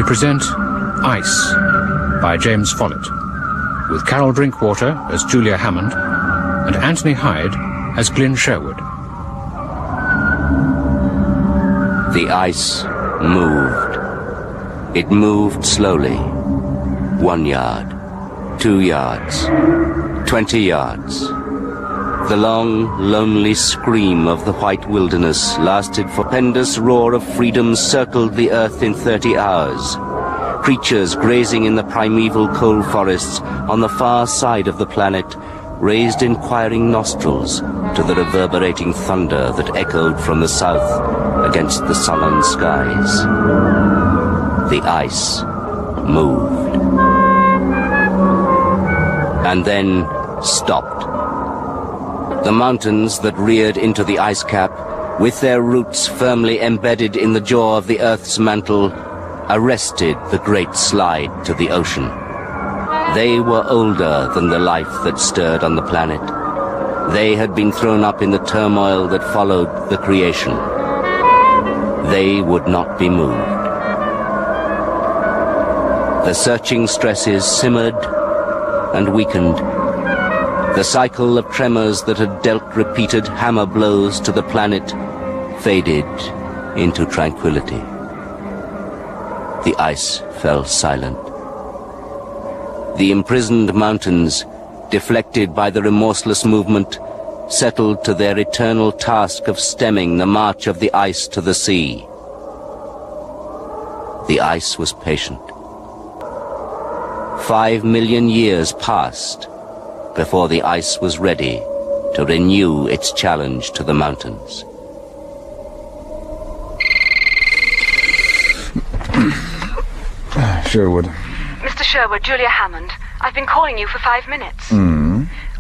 present Ice by James Follett, with Carol Drinkwater as Julia Hammond and Anthony Hyde as Glyn Sherwood. The ice moved. It moved slowly. 1 yard, 2 yards, 20 yards. The long, lonely scream of the white wilderness lasted for stupendous roar of freedom circled the earth in 30 hours. Creatures grazing in the primeval coal forests on the far side of the planet raised inquiring nostrils to the reverberating thunder that echoed from the south against the sullen skies. The ice moved. And then stopped. The mountains that reared into the ice cap, with their roots firmly embedded in the jaw of the Earth's mantle, arrested the great slide to the ocean. They were older than the life that stirred on the planet. They had been thrown up in the turmoil that followed the creation. They would not be moved. The searching stresses simmered and weakened. The cycle of tremors that had dealt repeated hammer blows to the planet faded into tranquility. The ice fell silent. The imprisoned mountains, deflected by the remorseless movement, settled to their eternal task of stemming the march of the ice to the sea. The ice was patient. 5 million years passed before the ice was ready to renew its challenge to the mountains. Sherwood. Mr. Sherwood, Julia Hammond. I've been calling you for 5 minutes.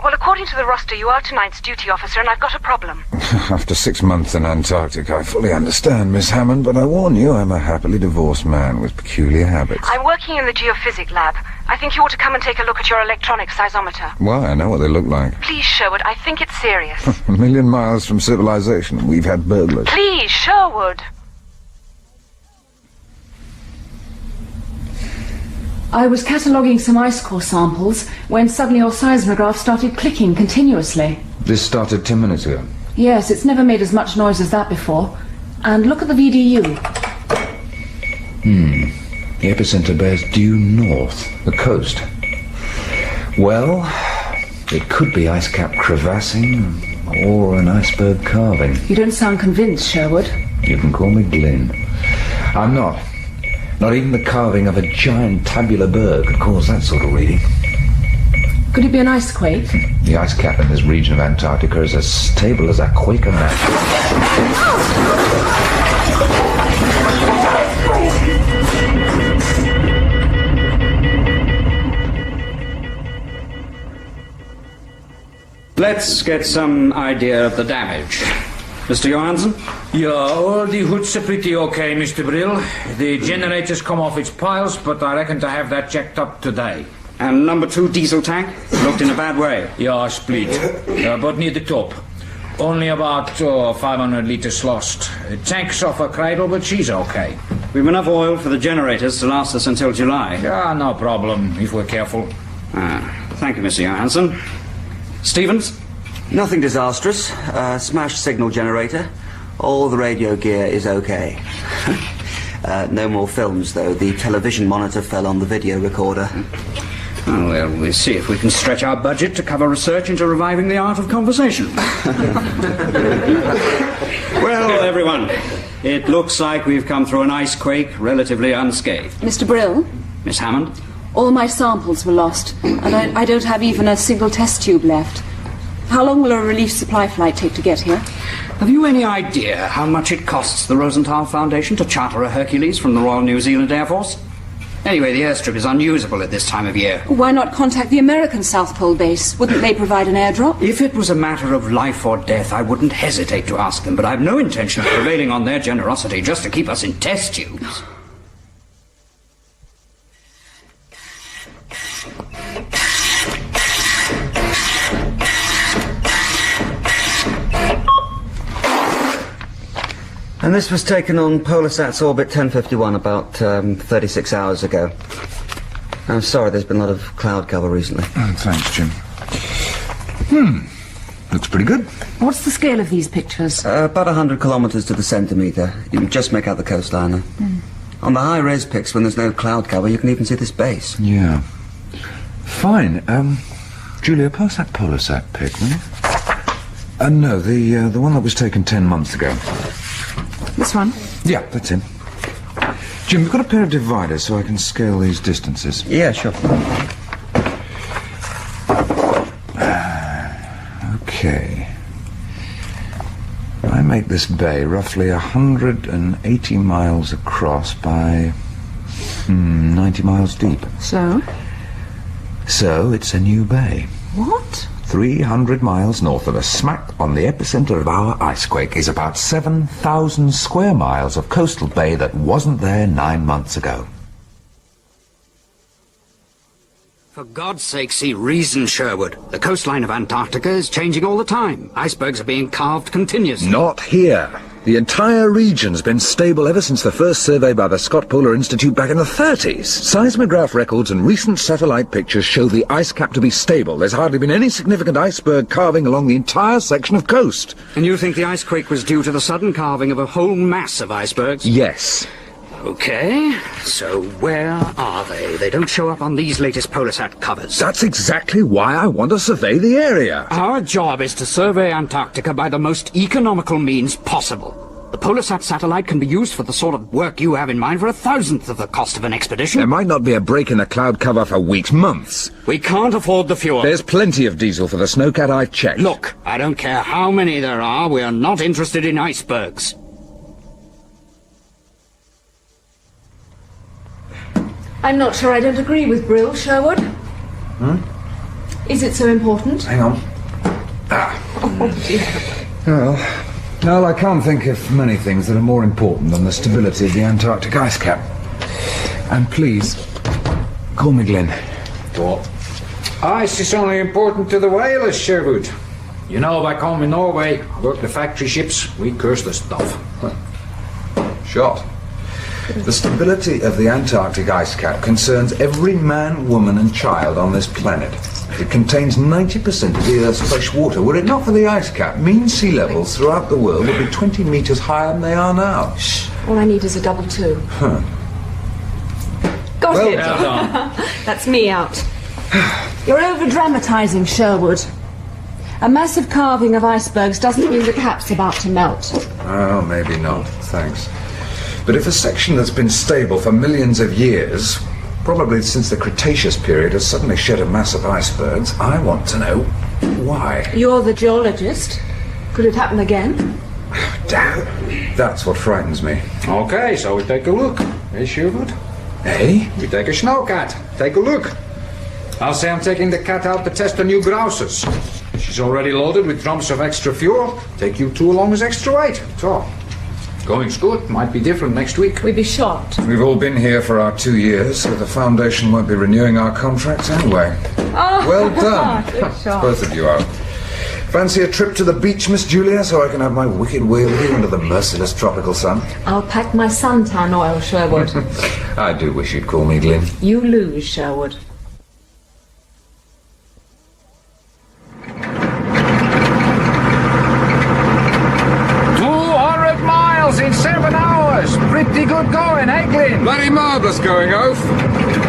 Well, according to the roster, you are tonight's duty officer, and I've got a problem. After 6 months in Antarctic, I fully understand, Miss Hammond, but I warn you, I'm a happily divorced man with peculiar habits. I'm working in the geophysics lab. I think you ought to come and take a look at your electronic seismometer. Why? I know what they look like. Please, Sherwood, I think it's serious. A million miles from civilization, and we've had burglars. Please, Sherwood. I was cataloguing some ice core samples when suddenly your seismograph started clicking continuously. This started 10 minutes ago. Yes, it's never made as much noise as that before. And look at the VDU. The epicenter bears due north, the coast. Well, it could be ice cap crevassing or an iceberg carving. You don't sound convinced, Sherwood. You can call me Glyn. I'm not. Not even the carving of a giant tabular bird could cause that sort of reading. Could it be an ice quake? The ice cap in this region of Antarctica is as stable as a Quaker match. Let's get some idea of the damage. Mr. Johansson? Yeah, all the hoods are pretty okay, Mr. Brill. The generator's come off its piles, but I reckon to have that checked up today. And number 2 diesel tank? Looked in a bad way. Yeah, split. But near the top. Only about 500 litres lost. Tank's off her cradle, but she's okay. We've enough oil for the generators to last us until July. Yeah, no problem, if we're careful. Thank you, Mr. Johansson. Stevens? Nothing disastrous. Smashed signal generator. All the radio gear is okay. No more films, though. The television monitor fell on the video recorder. Oh, well, we'll see if we can stretch our budget to cover research into reviving the art of conversation. Well, everyone, it looks like we've come through an ice quake relatively unscathed. Mr. Brill? Miss Hammond? All my samples were lost, and I don't have even a single test tube left. How long will a relief supply flight take to get here? Have you any idea how much it costs the Rosenthal Foundation to charter a Hercules from the Royal New Zealand Air Force? Anyway, the airstrip is unusable at this time of year. Why not contact the American South Pole base? Wouldn't they provide an airdrop? If it was a matter of life or death, I wouldn't hesitate to ask them, but I have no intention of prevailing on their generosity just to keep us in test tubes. And this was taken on Polarstat's orbit 1051 about 36 hours ago. I'm sorry, there's been a lot of cloud cover recently. Thanks, Jim. Looks pretty good. What's the scale of these pictures? About 100 kilometres to the centimetre. You can just make out the coastline there. On the high-res pics, when there's no cloud cover, you can even see this base. Yeah. Fine. Julia, pass that Polarsat pic, will you? No, the one that was taken 10 months ago. This one? Yeah, that's him. Jim, you've got a pair of dividers so I can scale these distances. Yeah, sure. Okay. I make this bay roughly 180 miles across by 90 miles deep. So? So it's a new bay. What? 300 miles north of us, smack on the epicenter of our icequake, is about 7,000 square miles of coastal bay that wasn't there 9 months ago. For God's sake, see reason, Sherwood. The coastline of Antarctica is changing all the time. Icebergs are being carved continuously. Not here. The entire region's been stable ever since the first survey by the Scott Polar Institute back in the 30s. Seismograph records and recent satellite pictures show the ice cap to be stable. There's hardly been any significant iceberg carving along the entire section of coast. And you think the icequake was due to the sudden carving of a whole mass of icebergs? Yes. Okay, so where are they? They don't show up on these latest Polarsat covers. That's exactly why I want to survey the area. Our job is to survey Antarctica by the most economical means possible. The Polarsat satellite can be used for the sort of work you have in mind for 1,000th of the cost of an expedition. There might not be a break in the cloud cover for weeks, months. We can't afford the fuel. There's plenty of diesel for the snowcat I've checked. Look, I don't care how many there are, we are not interested in icebergs. I'm not sure I don't agree with Brill, Sherwood. Is it so important? Hang on. Oh, dear. Well, I can't think of many things that are more important than the stability of the Antarctic ice cap. And please, call me Glyn. What? Ice is only important to the whalers, Sherwood. You know, back home in Norway, work the factory ships, we curse the stuff. Shot. The stability of the Antarctic ice cap concerns every man, woman and child on this planet. It contains 90% of the Earth's fresh water. Were it not for the ice cap, mean sea levels throughout the world would be 20 metres higher than they are now. All I need is a double two. Got Well it. That's me out. You're over-dramatising, Sherwood. A massive carving of icebergs doesn't mean the cap's about to melt. Oh, maybe not. Thanks. But if a section that's been stable for millions of years, probably since the Cretaceous period, has suddenly shed a mass of icebergs, I want to know why. You're the geologist. Could it happen again? Damn. That's what frightens me. Okay, so we take a look. Hey, Sherwood? Eh? We take a snowcat. Take a look. I'll say I'm taking the cat out to test the new grousers. She's already loaded with drums of extra fuel. Take you two along as extra weight. So, going's good. Might be different next week. We'd be shocked. We've all been here for our 2 years, so the Foundation won't be renewing our contracts anyway. Oh, Well done. good shot. Both of you are. Fancy a trip to the beach, Miss Julia, so I can have my wicked way with you under the merciless tropical sun? I'll pack my suntan oil, Sherwood. I do wish you'd call me Glyn. You lose, Sherwood. 200 miles in 7 hours. Pretty good going, eh, Glyn? Bloody marvellous going, Oaf.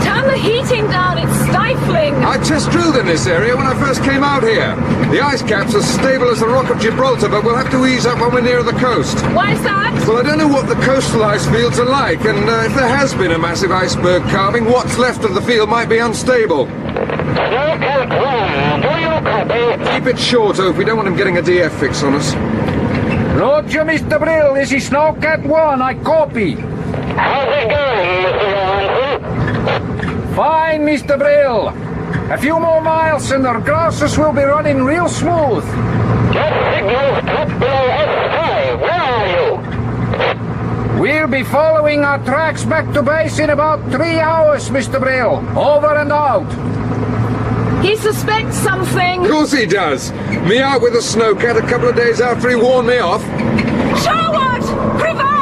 Turn the heating down, it's stifling. I test drilled in this area when I first came out here. The ice cap's as stable as the Rock of Gibraltar, but we'll have to ease up when we're near the coast. Why's that? Well, I don't know what the coastal ice fields are like, and if there has been a massive iceberg carving, what's left of the field might be unstable. Keep it short, Oaf. We don't want him getting a DF fix on us. Roger, Mr. Brill. This is Snowcat 1. I copy. How's it going, Mr. Allan? Fine, Mr. Brill. A few more miles and our grousers will be running real smooth. Just signals drop below S5. Where are you? We'll be following our tracks back to base in about 3 hours, Mr. Brill. Over and out. He suspects something. Of course he does. Me out with a snowcat a couple of days after he warned me off. Sherwood! Prevail!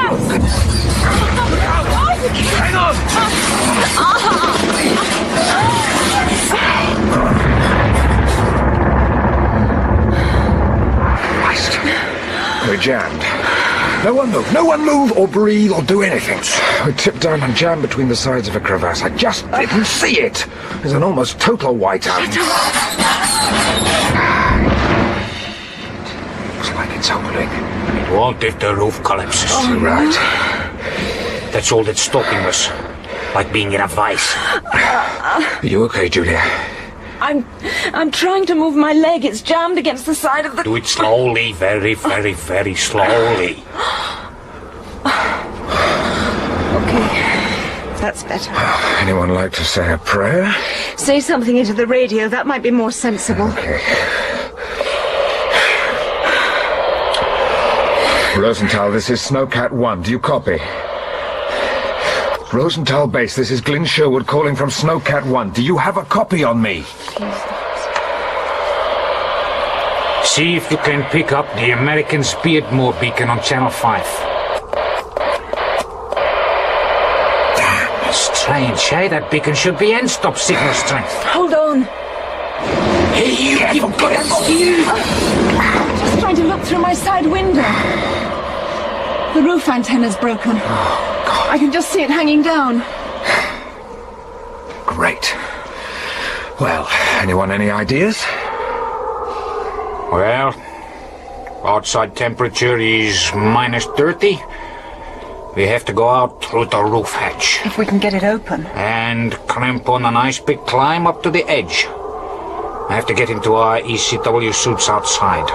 No one move. No one move or breathe or do anything. I tipped down and jammed between the sides of a crevasse. I just didn't see it. There's an almost total whiteout. Looks like it's opening. It won't if the roof collapses. Oh, right. That's all that's stopping us. Like being in a vice. Are you okay, Julia? I'm trying to move my leg. It's jammed against the side of the... Do it slowly, very, very, very slowly. Okay, that's better. Anyone like to say a prayer? Say something into the radio. That might be more sensible. Okay. Rosenthal, this is Snowcat 1. Do you copy? Rosenthal Base, this is Glyn Sherwood calling from Snowcat 1. Do you have a copy on me? See if you can pick up the American Speedmore beacon on Channel 5. Damn, strange, eh? That beacon should be end-stop signal strength. Hold on. Hey, you've got it. Just trying to look through my side window. The roof antenna's broken. I can just see it hanging down. Great. Well, anyone any ideas? Well, outside temperature is -30. We have to go out through the roof hatch. If we can get it open. And clamp on an ice pick climb up to the edge. I have to get into our ECW suits outside.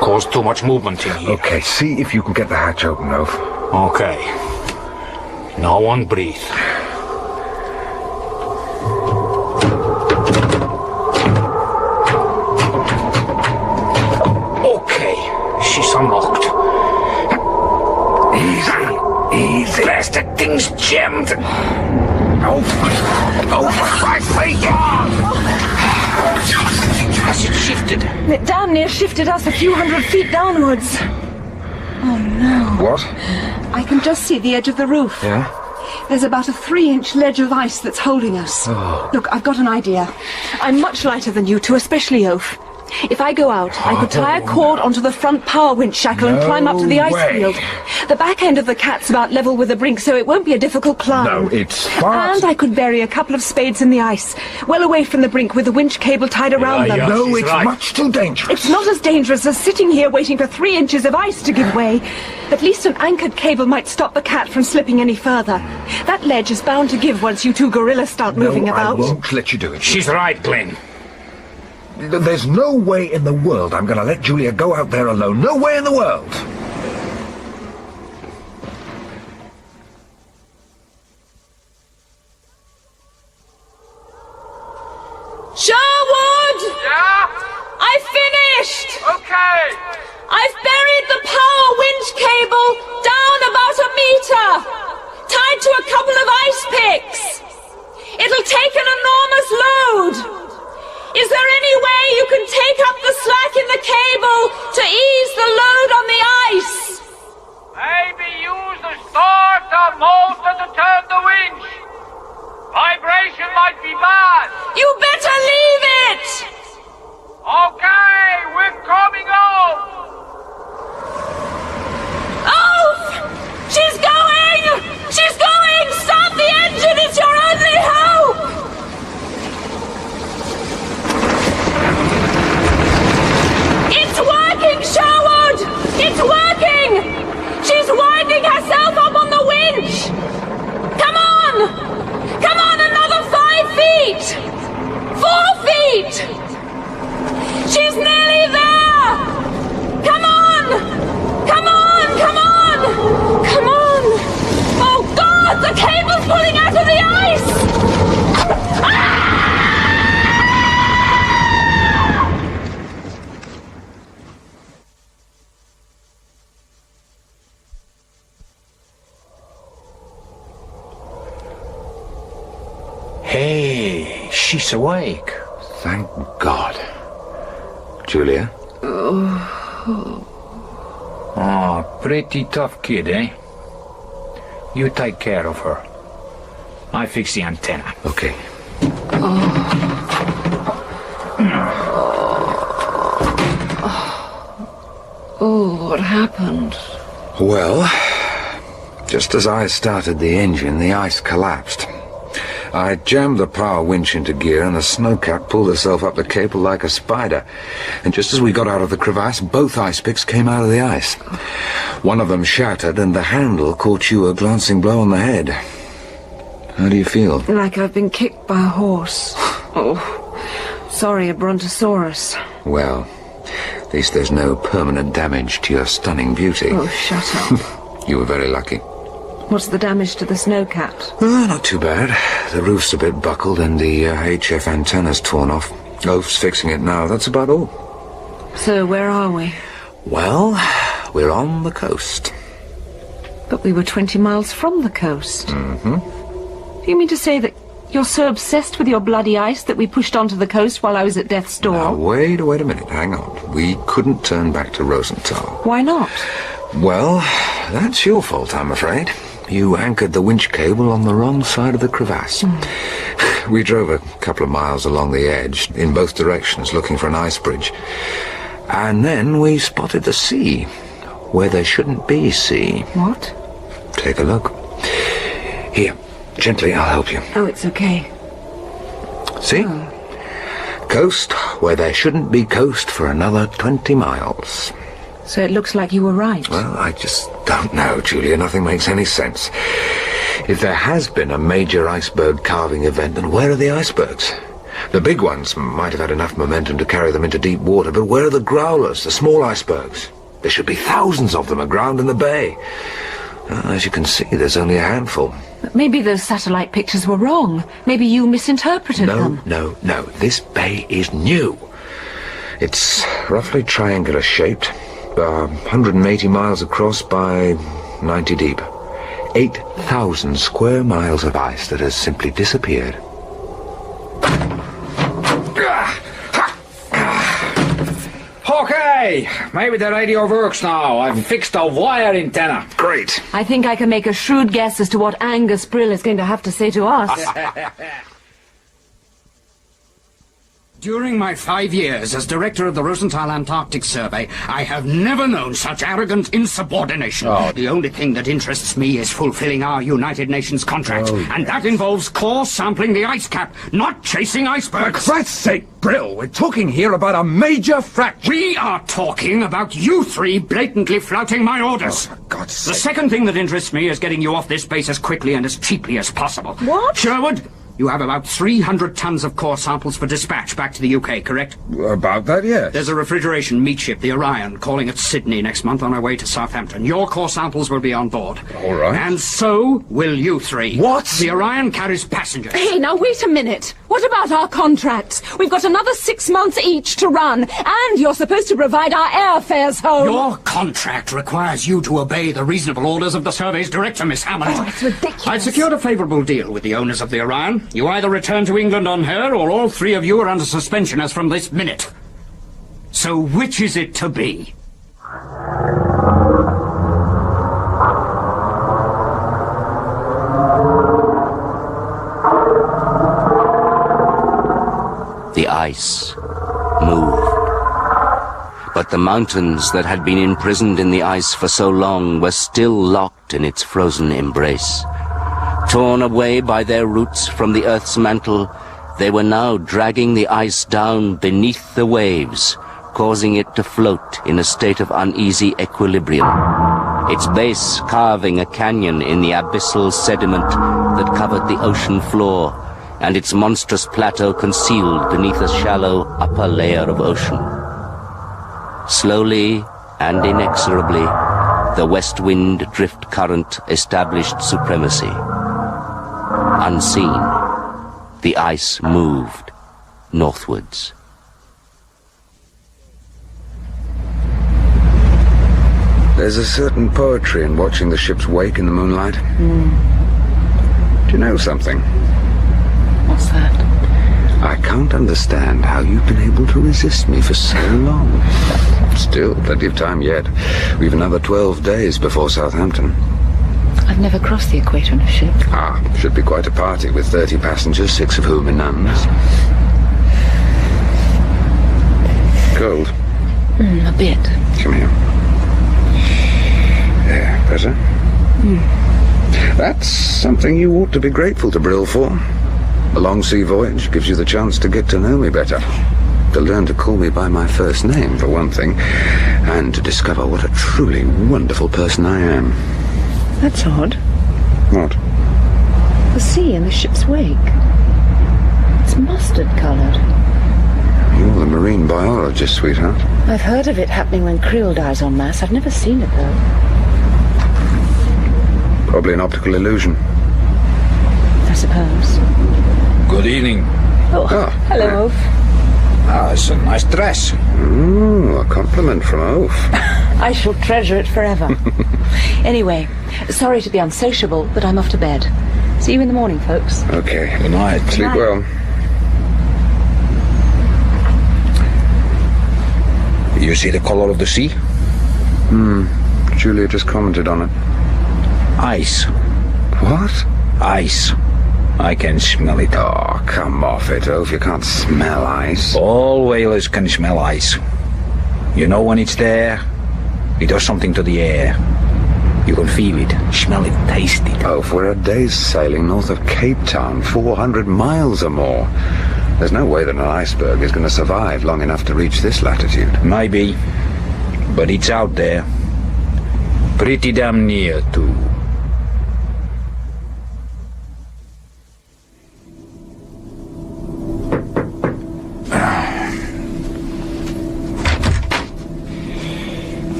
Cause too much movement in here. Okay, see if you can get the hatch open, Ove. Okay. No one breathe. Okay, she's unlocked. Easy. Blasted thing's jammed. Oh, for Christ's sake! Has it shifted? It damn near shifted us a few hundred feet downwards. Oh no. What? I can just see the edge of the roof. Yeah? There's about a 3-inch ledge of ice that's holding us. Oh. Look, I've got an idea. I'm much lighter than you two, especially Oaf. If I go out, I could tie a cord onto the front power winch shackle and climb up to the ice field. The back end of the cat's about level with the brink, so it won't be a difficult climb. No, it's far. And I could bury a couple of spades in the ice, well away from the brink with the winch cable tied around them. No, it's much too dangerous. It's not as dangerous as sitting here waiting for 3 inches of ice to give way. At least an anchored cable might stop the cat from slipping any further. That ledge is bound to give once you two gorillas start moving about. I won't let you do it. She's right, Glyn. There's no way in the world I'm going to let Julia go out there alone. No way in the world. Sherwood! Yeah? I finished! Okay. I've buried the power winch cable down about a meter, tied to a couple of ice picks. It'll take an enormous load. Is there any way you can take up the slack in the cable to ease the load on the ice? Maybe use the starter motor to turn the winch. Vibration might be bad. You better leave it! Okay, we're coming home. Oh! She's going! She's going! Stop the engine! It's your only hope! It's working, Sherwood! It's working! She's winding herself up on the winch! Come on! Come on, another 5 feet! 4 feet! She's nearly there! Come on! Come on! Come on! Come on! Oh, God! The cable's pulling out of the ice! Ah! Hey, she's awake. Thank God. Julia? Oh, pretty tough kid, eh? You take care of her. I fix the antenna. Okay. Oh, what happened? Well, just as I started the engine, the ice collapsed. I jammed the power winch into gear and the snowcat pulled herself up the cable like a spider. And just as we got out of the crevasse, both ice picks came out of the ice. One of them shattered and the handle caught you a glancing blow on the head. How do you feel? Like I've been kicked by a horse. Oh, sorry, a brontosaurus. Well, at least there's no permanent damage to your stunning beauty. Oh, shut up. You were very lucky. What's the damage to the snowcat? Not too bad. The roof's a bit buckled and the HF antenna's torn off. Oaf's fixing it now, that's about all. So, where are we? Well, we're on the coast. But we were 20 miles from the coast. Mm-hmm. Do you mean to say that you're so obsessed with your bloody ice that we pushed onto the coast while I was at death's door? Now, wait a minute, hang on. We couldn't turn back to Rosenthal. Why not? Well, that's your fault, I'm afraid. You anchored the winch cable on the wrong side of the crevasse. We drove a couple of miles along the edge, in both directions, looking for an ice bridge. And then we spotted the sea, where there shouldn't be sea. What? Take a look. Here, gently, I'll help you. Oh, it's okay. See? Coast, where there shouldn't be coast for another 20 miles. So it looks like you were right. Well, I just don't know, Julia. Nothing makes any sense. If there has been a major iceberg carving event, then where are the icebergs? The big ones might have had enough momentum to carry them into deep water, but where are the growlers, the small icebergs? There should be thousands of them aground in the bay. As you can see, there's only a handful. But maybe those satellite pictures were wrong. Maybe you misinterpreted them. No. This bay is new. It's roughly triangular-shaped. 180 miles across by 90 deep. 8,000 square miles of ice that has simply disappeared. Okay, maybe the radio works now. I've fixed a wire antenna. Great. I think I can make a shrewd guess as to what Angus Brill is going to have to say to us. During my 5 years as director of the Rosenthal Antarctic Survey, I have never known such arrogant insubordination. The only thing that interests me is fulfilling our United Nations contract, and that involves core sampling the ice cap, not chasing icebergs. For Christ's sake, Brill, we're talking here about a major fracture. We are talking about you three blatantly flouting my orders. For God's sake. The second thing that interests me is getting you off this base as quickly and as cheaply as possible. What? Sherwood, you have about 300 tons of core samples for dispatch back to the UK, correct? About that, yes. There's a refrigeration meat ship, the Orion, calling at Sydney next month on our way to Southampton. Your core samples will be on board. All right. And so will you three. What? The Orion carries passengers. Hey, now wait a minute. What about our contracts? We've got another 6 months each to run, and you're supposed to provide our airfares home. Your contract requires you to obey the reasonable orders of the survey's director, Miss Hammond. Oh, it's ridiculous. I've secured a favourable deal with the owners of the Orion. You either return to England on her, or all three of you are under suspension as from this minute. So which is it to be? The ice moved. But the mountains that had been imprisoned in the ice for so long were still locked in its frozen embrace. Torn away by their roots from the earth's mantle, they were now dragging the ice down beneath the waves, causing it to float in a state of uneasy equilibrium, its base carving a canyon in the abyssal sediment that covered the ocean floor, and its monstrous plateau concealed beneath a shallow upper layer of ocean. Slowly and inexorably, the west wind drift current established supremacy. Unseen, the ice moved northwards. There's a certain poetry in watching the ship's wake in the moonlight. Do you know something? What's that? I can't understand how you've been able to resist me for so long. Still, plenty of time yet. We've another 12 days before Southampton. I've never crossed the equator in a ship. Should be quite a party with 30 passengers, 6 of whom are nuns. Cold? A bit. Come here. There. Professor. That's something you ought to be grateful to Brill for. A long sea voyage gives you the chance to get to know me better. To learn to call me by my first name, for one thing, and to discover what a truly wonderful person I am. That's odd. What? The sea in the ship's wake. It's mustard-coloured. You're the marine biologist, sweetheart. I've heard of it happening when krill dies en masse. I've never seen it, though. Probably an optical illusion. I suppose. Good evening. Oh, hello, Oaf. Ah, it's a nice dress. Ooh, a compliment from Oaf. I shall treasure it forever. Anyway, sorry to be unsociable, but I'm off to bed. See you in the morning, folks. Okay. Good night. Sleep well. You see the color of the sea? Julia just commented on it. Ice. What? Ice. I can smell it. Oh, come off it, Oaf. You can't smell ice. All whalers can smell ice. You know when it's there, it does something to the air. You can feel it, smell it, taste it. Oaf, we're a day's sailing north of Cape Town, 400 miles or more. There's no way that an iceberg is going to survive long enough to reach this latitude. Maybe, but it's out there. Pretty damn near, too.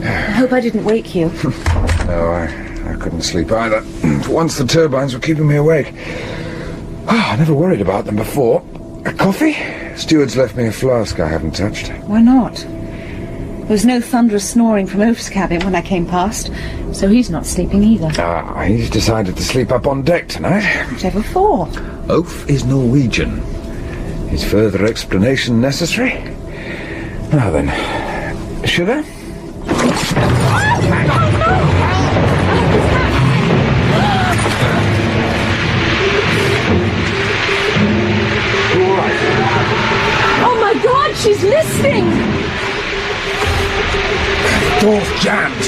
I hope I didn't wake you. No, I couldn't sleep either. For once the turbines were keeping me awake. I never worried about them before. A coffee? Steward's left me a flask I haven't touched. Why not? There was no thunderous snoring from Oaf's cabin when I came past, so he's not sleeping either. He's decided to sleep up on deck tonight. Whatever for? Oaf is Norwegian. Is further explanation necessary? Now then, sugar? Oh my God, she's listening! Door's jammed.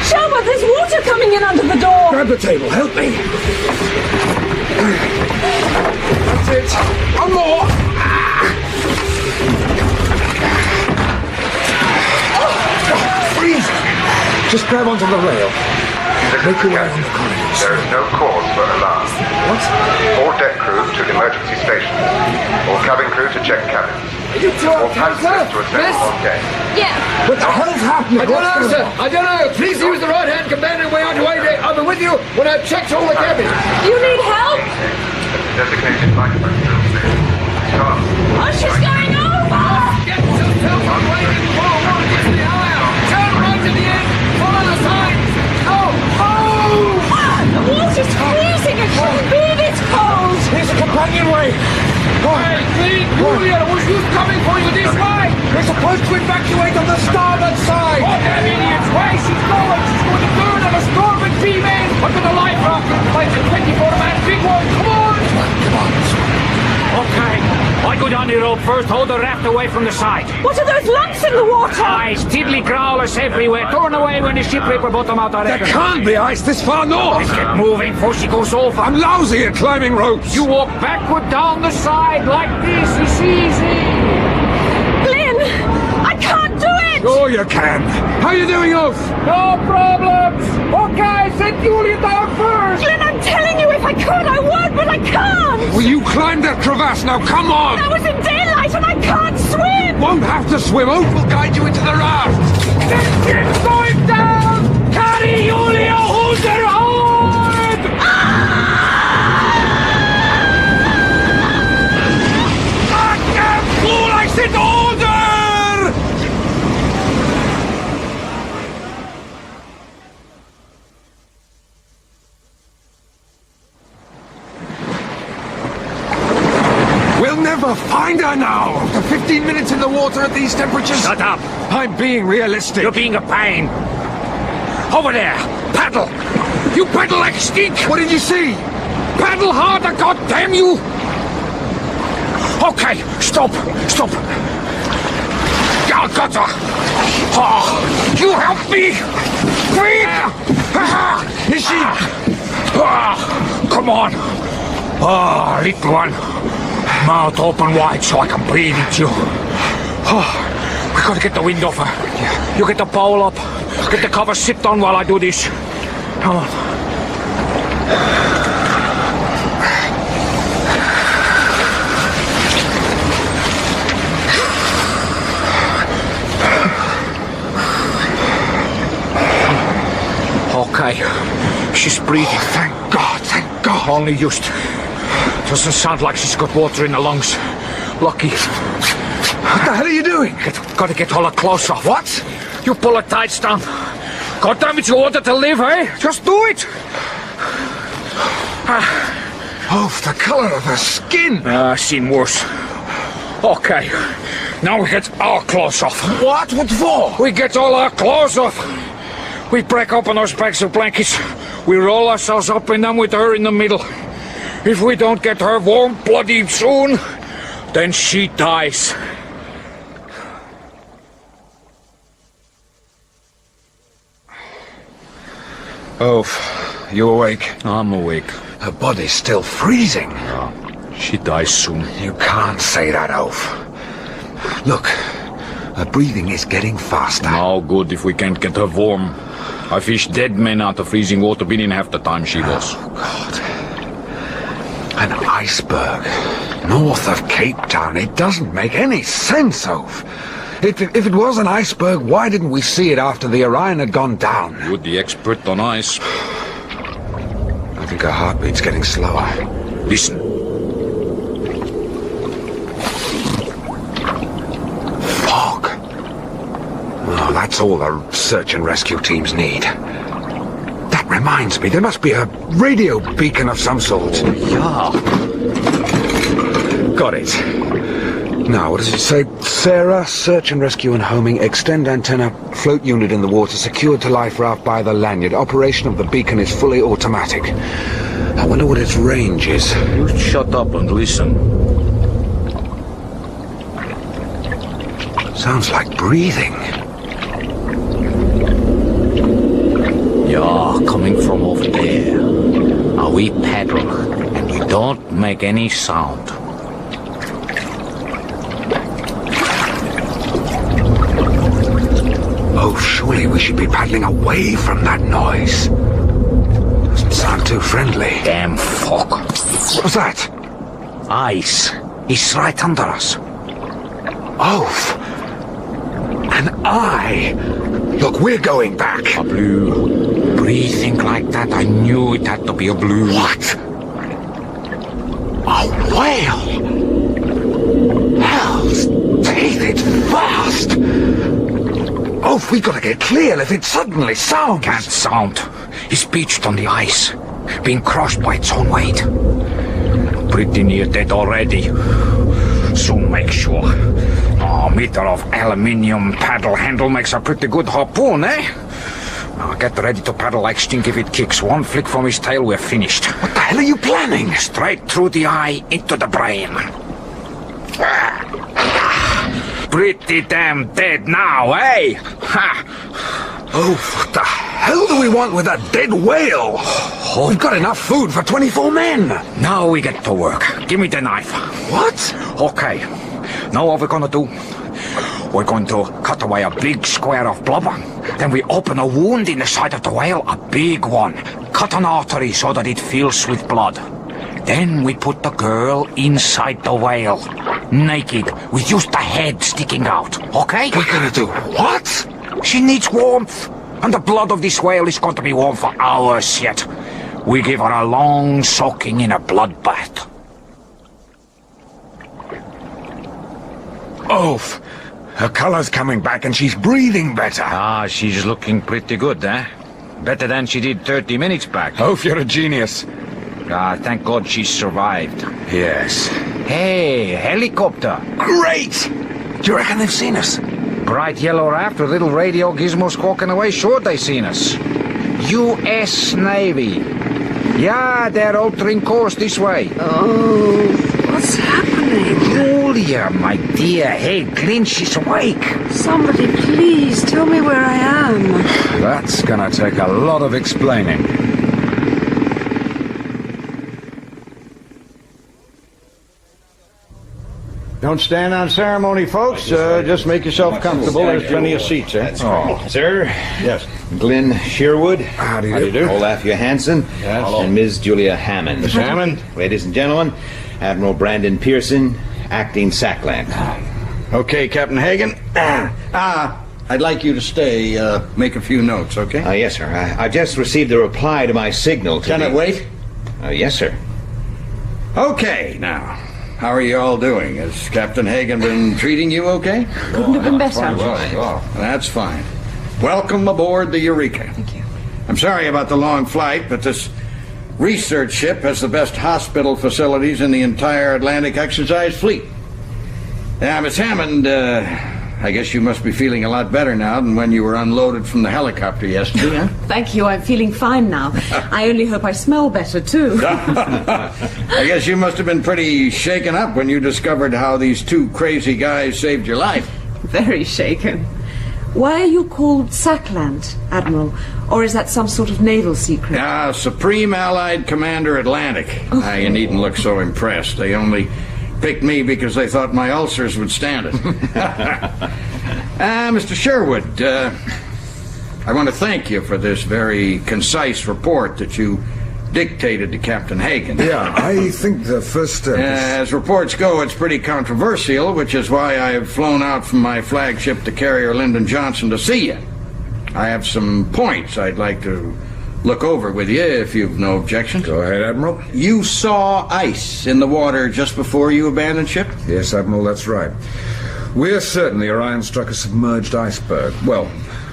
Sherwood, there's water coming in under the door! Grab the table, help me! That's it. One more! Freeze! Just grab onto the rail. Make your way on the corridors. There is no cause for alarm. What? All deck crew to the emergency station. All cabin crew to check cabins. Are you two All okay, passengers to assemble on deck. Yeah. What the hell's happening? I don't know, sir. I don't know. Please use the right-hand companion way out to Hyde. I'll be with you when I've checked all the cabins. You need help? Designated lifeboat drill station. Come. Oh, she's going over! Get yourself waiting for one gets the hour. Turn right to the end. Follow the signs. Go. Oh! The water's freezing. It shouldn't be this cold. Here's a companionway. Hey, Klein, Julia, was you coming for you this way? We're supposed to evacuate on the starboard side. Oh, damn idiots. Where she's going? She's going to burn on a storm with G-men. Under the life rocket, like a 24-man big one. Come on. Come on. Okay, I go down the rope first, hold the raft away from the side. What are those lumps in the water? Ice, tiddly growlers everywhere, torn away when the ship ripper bottom out, I There reckon. can't be ice this far north. Let's get moving before she goes over. I'm lousy at climbing ropes. You walk backward down the side like this, it's easy. Glyn, I can't do it! Sure you can. How you doing, Oaf? No problems. Okay, send Julia down first. Glyn, I'm telling you, if I could, I would, but I can't! Well, you climbed that crevasse, now come on! That was in daylight and I can't swim! Won't have to swim, Oaf will guide you into the raft! It's going down! Carry Julia, hold her hard! Fool, I said order! We'll never find her now! After 15 minutes in the water at these temperatures... Shut up! I'm being realistic. You're being a pain. Over there, paddle! You paddle like stink! What did you see? Paddle harder, goddamn you! Okay, stop! I got her! Oh, you help me! Quick! Is she? Come on. Little one. Mouth open wide so I can breathe into you. We gotta get the wind off her. You get the pole up. Get the cover sipped on while I do this. Come on. Okay. She's breathing. Thank God, thank God. Only just. Doesn't sound like she's got water in the lungs. Lucky. What the hell are you doing? Gotta get all her clothes off. What? You pull her tights down. God damn it, you wanted to live, eh? Just do it! Oh, the colour of her skin! Seen worse. Okay. Now we get our clothes off. What? What for? We get all our clothes off. We break open those bags of blankets. We roll ourselves up in them with her in the middle. If we don't get her warm bloody soon, then she dies. Oh, you awake? I'm awake. Her body's still freezing. Oh, she dies soon. You can't say that, Oaf. Look, her breathing is getting faster. No good if we can't get her warm. I fished dead men out of freezing water within half the time she was. Oh, God. An iceberg. North of Cape Town. It doesn't make any sense, Oaf. If it was an iceberg, why didn't we see it after the Orion had gone down? You're the expert on ice. I think her heartbeat's getting slower. Listen. Fog. Oh, that's all the search and rescue teams need. That reminds me, there must be a radio beacon of some sort. Yeah. Got it. Now, what does it say? Sarah, search and rescue and homing, extend antenna, float unit in the water, secured to life raft by the lanyard. Operation of the beacon is fully automatic. I wonder what its range is. You shut up and listen. Sounds like breathing. Yeah, coming from over there. Now we paddle, and we don't make any sound. Oh, surely we should be paddling away from that noise. Doesn't sound too friendly. Damn fog. What was that? Ice. It's right under us. Oh, an eye. Look, we're going back. A blue. Breathing like that, I knew it had to be a blue. What? A whale? Hell's teeth, it's vast. Oh, we gotta get clear if it suddenly sounds. Can't sound. It's beached on the ice, being crushed by its own weight. Pretty near dead already. Soon make sure. A meter of aluminium paddle handle makes a pretty good harpoon, eh? Now get ready to paddle like Stink if it kicks. One flick from his tail, we're finished. What the hell are you planning? Straight through the eye, into the brain. Pretty damn dead now, eh? Ha! Oh, what the hell do we want with a dead whale? We've got enough food for 24 men. Now we get to work. Give me the knife. What? Okay. Now what we're gonna do? We're going to cut away a big square of blubber. Then we open a wound in the side of the whale, a big one. Cut an artery so that it fills with blood. Then we put the girl inside the whale. Naked, with just the head sticking out. Okay? We're gonna do what? She needs warmth. And the blood of this whale is going to be warm for hours yet. We give her a long soaking in a blood bath. Oh, her color's coming back and she's breathing better. Ah, she's looking pretty good, eh? Better than she did 30 minutes back. Oh, you're a genius. Ah, thank God she survived. Yes. Hey, helicopter. Great! Do you reckon they've seen us? Bright yellow raft with little radio gizmo squawking away. Sure they seen us. U.S. Navy. Yeah, they're altering course this way. Oh, what's happening? Julia, my dear. Hey, Glyn, she's awake. Somebody, please tell me where I am. That's gonna take a lot of explaining. Don't stand on ceremony, folks. Just make yourself comfortable. There's plenty of seats, eh? Oh, sir. Yes. Glyn Sherwood. How do you do? Olaf Johansson. Yes. And Ms. Julia Hammond. Miss Hammond. Ladies and gentlemen, Admiral Brandon Pearson, acting Sackland. Okay, Captain Hagan. I'd like you to stay, make a few notes, okay? Yes, sir. I just received a reply to my signal to Can it wait? Yes, sir. Okay, now. How are you all doing? Has Captain Hagan been treating you okay? Couldn't have been better. Well, that's fine. Welcome aboard the Eureka. Thank you. I'm sorry about the long flight, but this research ship has the best hospital facilities in the entire Atlantic exercise fleet. Now, Miss Hammond, I guess you must be feeling a lot better now than when you were unloaded from the helicopter yesterday, huh? Thank you, I'm feeling fine now. I only hope I smell better, too. I guess you must have been pretty shaken up when you discovered how these two crazy guys saved your life. Very shaken. Why are you called Sackland, Admiral? Or is that some sort of naval secret? Supreme Allied Commander Atlantic. Oh. You needn't look so impressed. They only picked me because they thought my ulcers would stand it. Mr. Sherwood, I want to thank you for this very concise report that you dictated to Captain Hagan. Yeah, I think the first step is... As reports go, it's pretty controversial, which is why I have flown out from my flagship to Carrier Lyndon Johnson to see you. I have some points I'd like to look over with you, if you've no objections. Go ahead, Admiral. You saw ice in the water just before you abandoned ship? Yes, Admiral, that's right. We're certain the Orion struck a submerged iceberg. Well,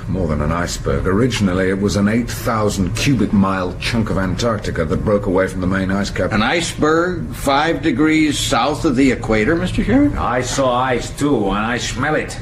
more than an iceberg. Originally, it was an 8,000 cubic mile chunk of Antarctica that broke away from the main ice cap. An iceberg 5 degrees south of the equator, Mr. Sherwood? I saw ice too, and I smell it.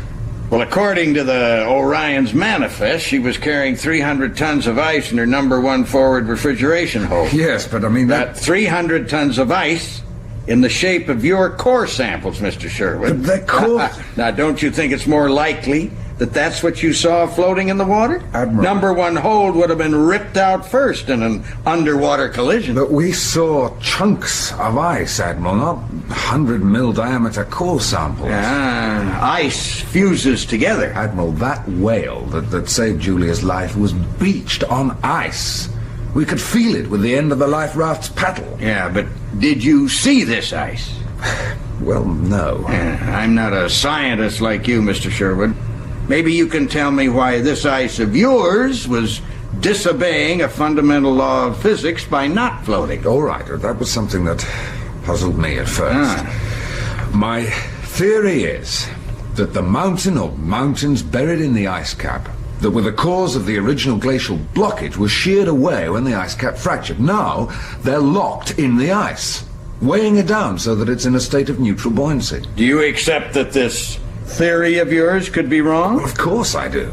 Well, according to the Orion's manifest, she was carrying 300 tons of ice in her #1 forward refrigeration hold. Yes, but I mean that 300 tons of ice in the shape of your core samples, Mr. Sherwood. The core... Now, don't you think it's more likely that that's what you saw floating in the water? Admiral. #1 hold would have been ripped out first in an underwater collision. But we saw chunks of ice, Admiral, not 100 mil diameter core samples. Ice fuses together. Admiral, that whale that saved Julia's life was beached on ice. We could feel it with the end of the life raft's paddle. Yeah, but did you see this ice? Well, no. I'm not a scientist like you, Mr. Sherwood. Maybe you can tell me why this ice of yours was disobeying a fundamental law of physics by not floating. All right, that was something that puzzled me at first. My theory is that the mountain or mountains buried in the ice cap that were the cause of the original glacial blockage were sheared away when the ice cap fractured. Now, they're locked in the ice, weighing it down so that it's in a state of neutral buoyancy. Do you accept that this theory of yours could be wrong? Well, of course I do.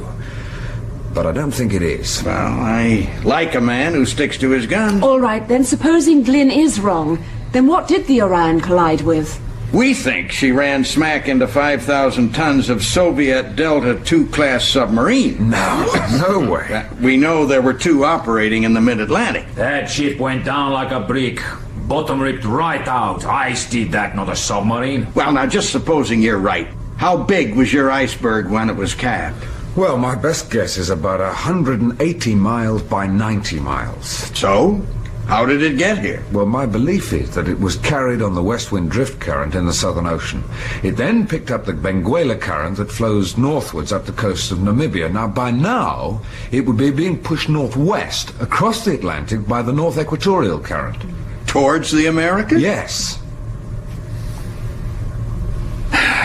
But I don't think it is. Well, I like a man who sticks to his guns. All right, then supposing Glyn is wrong, then what did the Orion collide with? We think she ran smack into 5,000 tons of Soviet Delta II class submarine. No way. We know there were two operating in the mid-Atlantic. That ship went down like a brick. Bottom ripped right out. Ice did that, not a submarine. Well, now, just supposing you're right. How big was your iceberg when it was calved? Well, my best guess is about 180 miles by 90 miles. So? How did it get here? Well, my belief is that it was carried on the west wind drift current in the Southern Ocean. It then picked up the Benguela current that flows northwards up the coast of Namibia. Now, by now, it would be being pushed northwest across the Atlantic by the North Equatorial current. Towards the Americas? Yes.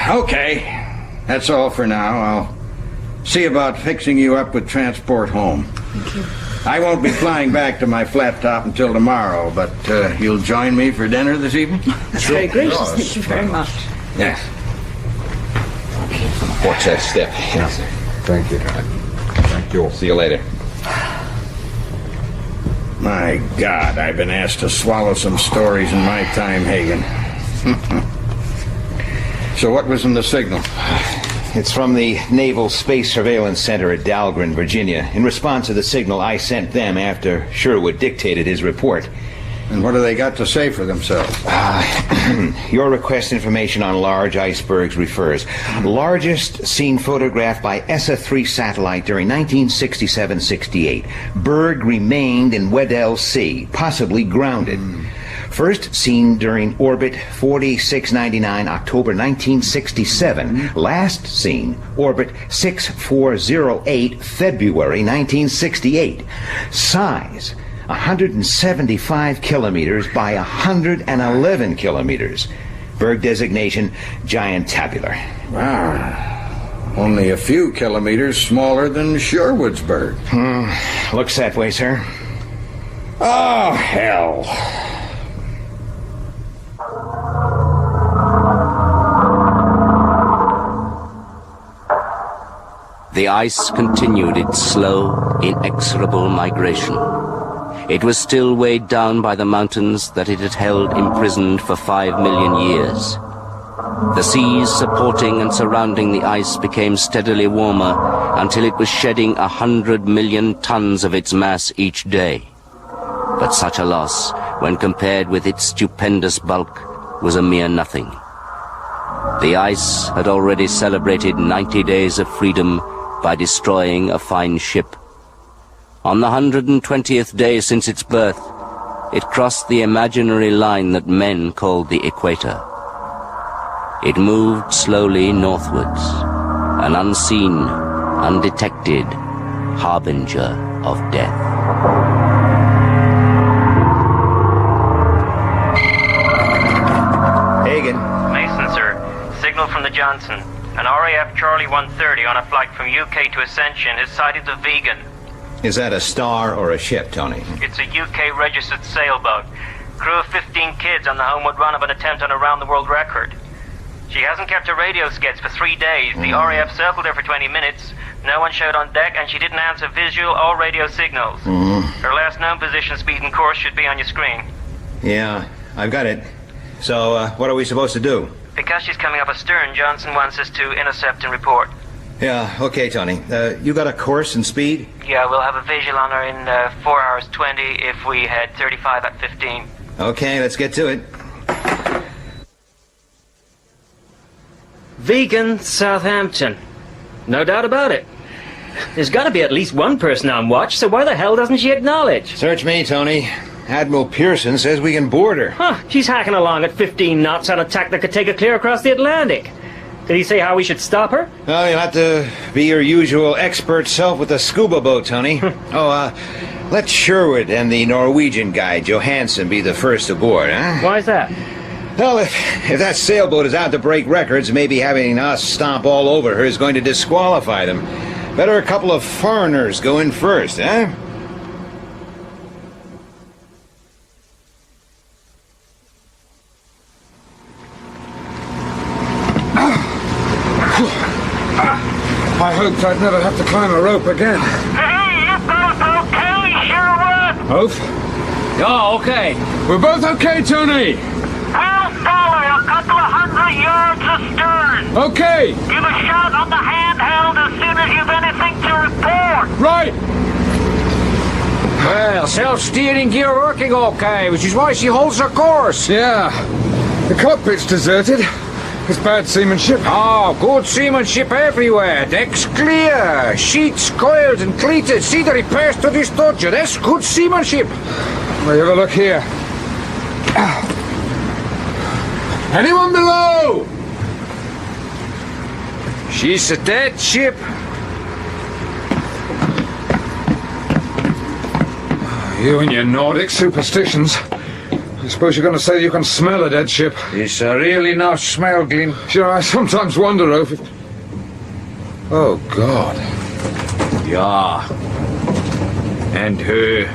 Okay. That's all for now. I'll see about fixing you up with transport home. Thank you. I won't be flying back to my flat top until tomorrow, but you'll join me for dinner this evening? That's very gracious. Thank you very much. Yes. Watch that step. Yes, sir. Thank you. Thank you. See you later. My God, I've been asked to swallow some stories in my time, Hagan. So what was in the signal? It's from the Naval Space Surveillance Center at Dahlgren, Virginia, in response to the signal I sent them after Sherwood dictated his report. And what do they got to say for themselves? Your request information on large icebergs refers. Largest seen photographed by ESA-3 satellite during 1967-68. Berg remained in Weddell Sea, possibly grounded. First seen during orbit 4699, October 1967. Last seen orbit 6408, February 1968. Size 175 kilometers by 111 kilometers. Berg designation, giant tabular. Wow. Only a few kilometers smaller than Sherwood's berg. Looks that way, sir. Oh, hell. The ice continued its slow, inexorable migration. It was still weighed down by the mountains that it had held imprisoned for 5 million years. The seas supporting and surrounding the ice became steadily warmer until it was shedding 100 million tons of its mass each day. But such a loss, when compared with its stupendous bulk, was a mere nothing. The ice had already celebrated 90 days of freedom by destroying a fine ship. On the 120th day since its birth, it crossed the imaginary line that men called the equator. It moved slowly northwards, an unseen, undetected harbinger of death. Hagan. Mason, sir. Signal from the Johnson. An RAF Charlie 130 on a flight from UK to Ascension has sighted the Vegan. Is that a star or a ship, Tony? It's a UK-registered sailboat. Crew of 15 kids on the homeward run of an attempt on a round-the-world record. She hasn't kept her radio skets for 3 days. The RAF circled her for 20 minutes. No one showed on deck, and she didn't answer visual or radio signals. Her last known position, speed, and course should be on your screen. Yeah, I've got it. So, what are we supposed to do? Because she's coming up astern, Johnson wants us to intercept and report. Yeah, okay, Tony. You got a course and speed? Yeah, we'll have a visual on her in 4 hours 20 if we had 35 at 15. Okay, let's get to it. Vegan, Southampton. No doubt about it. There's got to be at least one person on watch, so why the hell doesn't she acknowledge? Search me, Tony. Admiral Pearson says we can board her. Huh, she's hacking along at 15 knots on a tack that could take her clear across the Atlantic. Did he say how we should stop her? Well, you'll have to be your usual expert self with the scuba boat, Tony. Let Sherwood and the Norwegian guy, Johansson, be the first aboard, huh? Why is that? Well, if that sailboat is out to break records, maybe having us stomp all over her is going to disqualify them. Better a couple of foreigners go in first, huh? I hoped I'd never have to climb a rope again. Hey, you both okay, Sherwood? Both? Yeah, okay. We're both okay, Tony! We'll follow a couple of 100 yards astern. Okay! Give a shout on the handheld as soon as you've anything to report. Right! Well, self-steering gear working okay, which is why she holds her course. Yeah. The cockpit's deserted. It's bad seamanship. Oh, good seamanship everywhere. Decks clear, sheets coiled and cleated. See the repairs to this dodger. That's good seamanship. Well, you have a look here. Anyone below? She's a dead ship. You and your Nordic superstitions. I suppose you're going to say you can smell a dead ship. It's a really nice smell, Glyn. Sure, I sometimes wonder if it... Oh, God. Yeah. And her.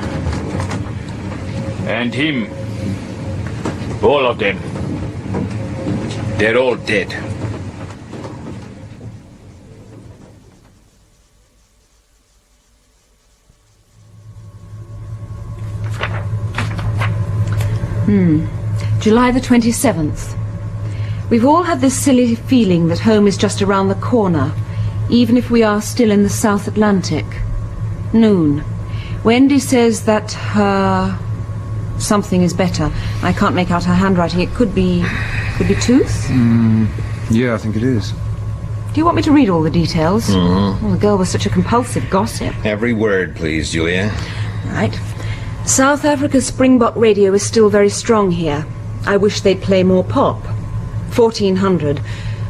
And him. All of them. They're all dead. July the 27th. We've all had this silly feeling that home is just around the corner, even if we are still in the South Atlantic. Noon. Wendy says that her... something is better. I can't make out her handwriting. It could be tooth? Yeah, I think it is. Do you want me to read all the details? Mm-hmm. Oh, the girl was such a compulsive gossip. Every word, please, Julia. Right. South Africa's Springbok radio is still very strong here. I wish they'd play more pop. 1400.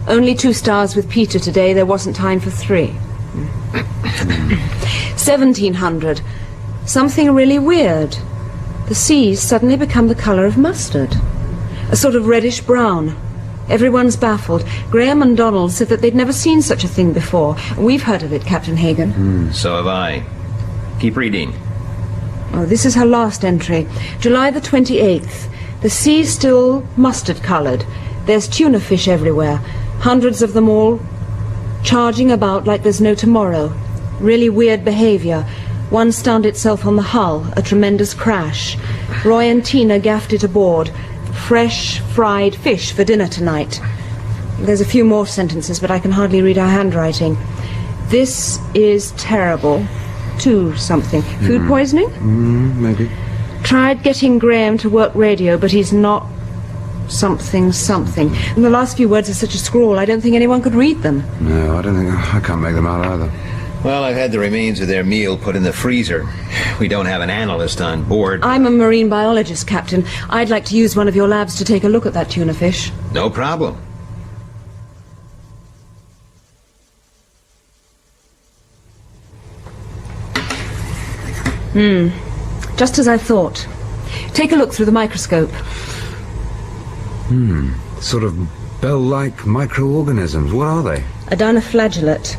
Only 2 stars with Peter today. There wasn't time for 3. 1700. Something really weird. The seas suddenly become the colour of mustard. A sort of reddish brown. Everyone's baffled. Graham and Donald said that they'd never seen such a thing before. We've heard of it, Captain Hagan. So have I. Keep reading. Oh, this is her last entry. July the 28th. The sea's still mustard-coloured. There's tuna fish everywhere. Hundreds of them all charging about like there's no tomorrow. Really weird behaviour. One stunned itself on the hull, a tremendous crash. Roy and Tina gaffed it aboard. Fresh, fried fish for dinner tonight. There's a few more sentences, but I can hardly read her handwriting. This is terrible. 2 something. Food poisoning? Maybe. Tried getting Graham to work radio, but he's not something. And the last few words are such a scrawl, I don't think anyone could read them. No, I can't make them out either. Well, I've had the remains of their meal put in the freezer. We don't have an analyst on board. I'm a marine biologist, Captain. I'd like to use one of your labs to take a look at that tuna fish. No problem. Just as I thought. Take a look through the microscope. Sort of bell-like microorganisms. What are they? A dinoflagellate.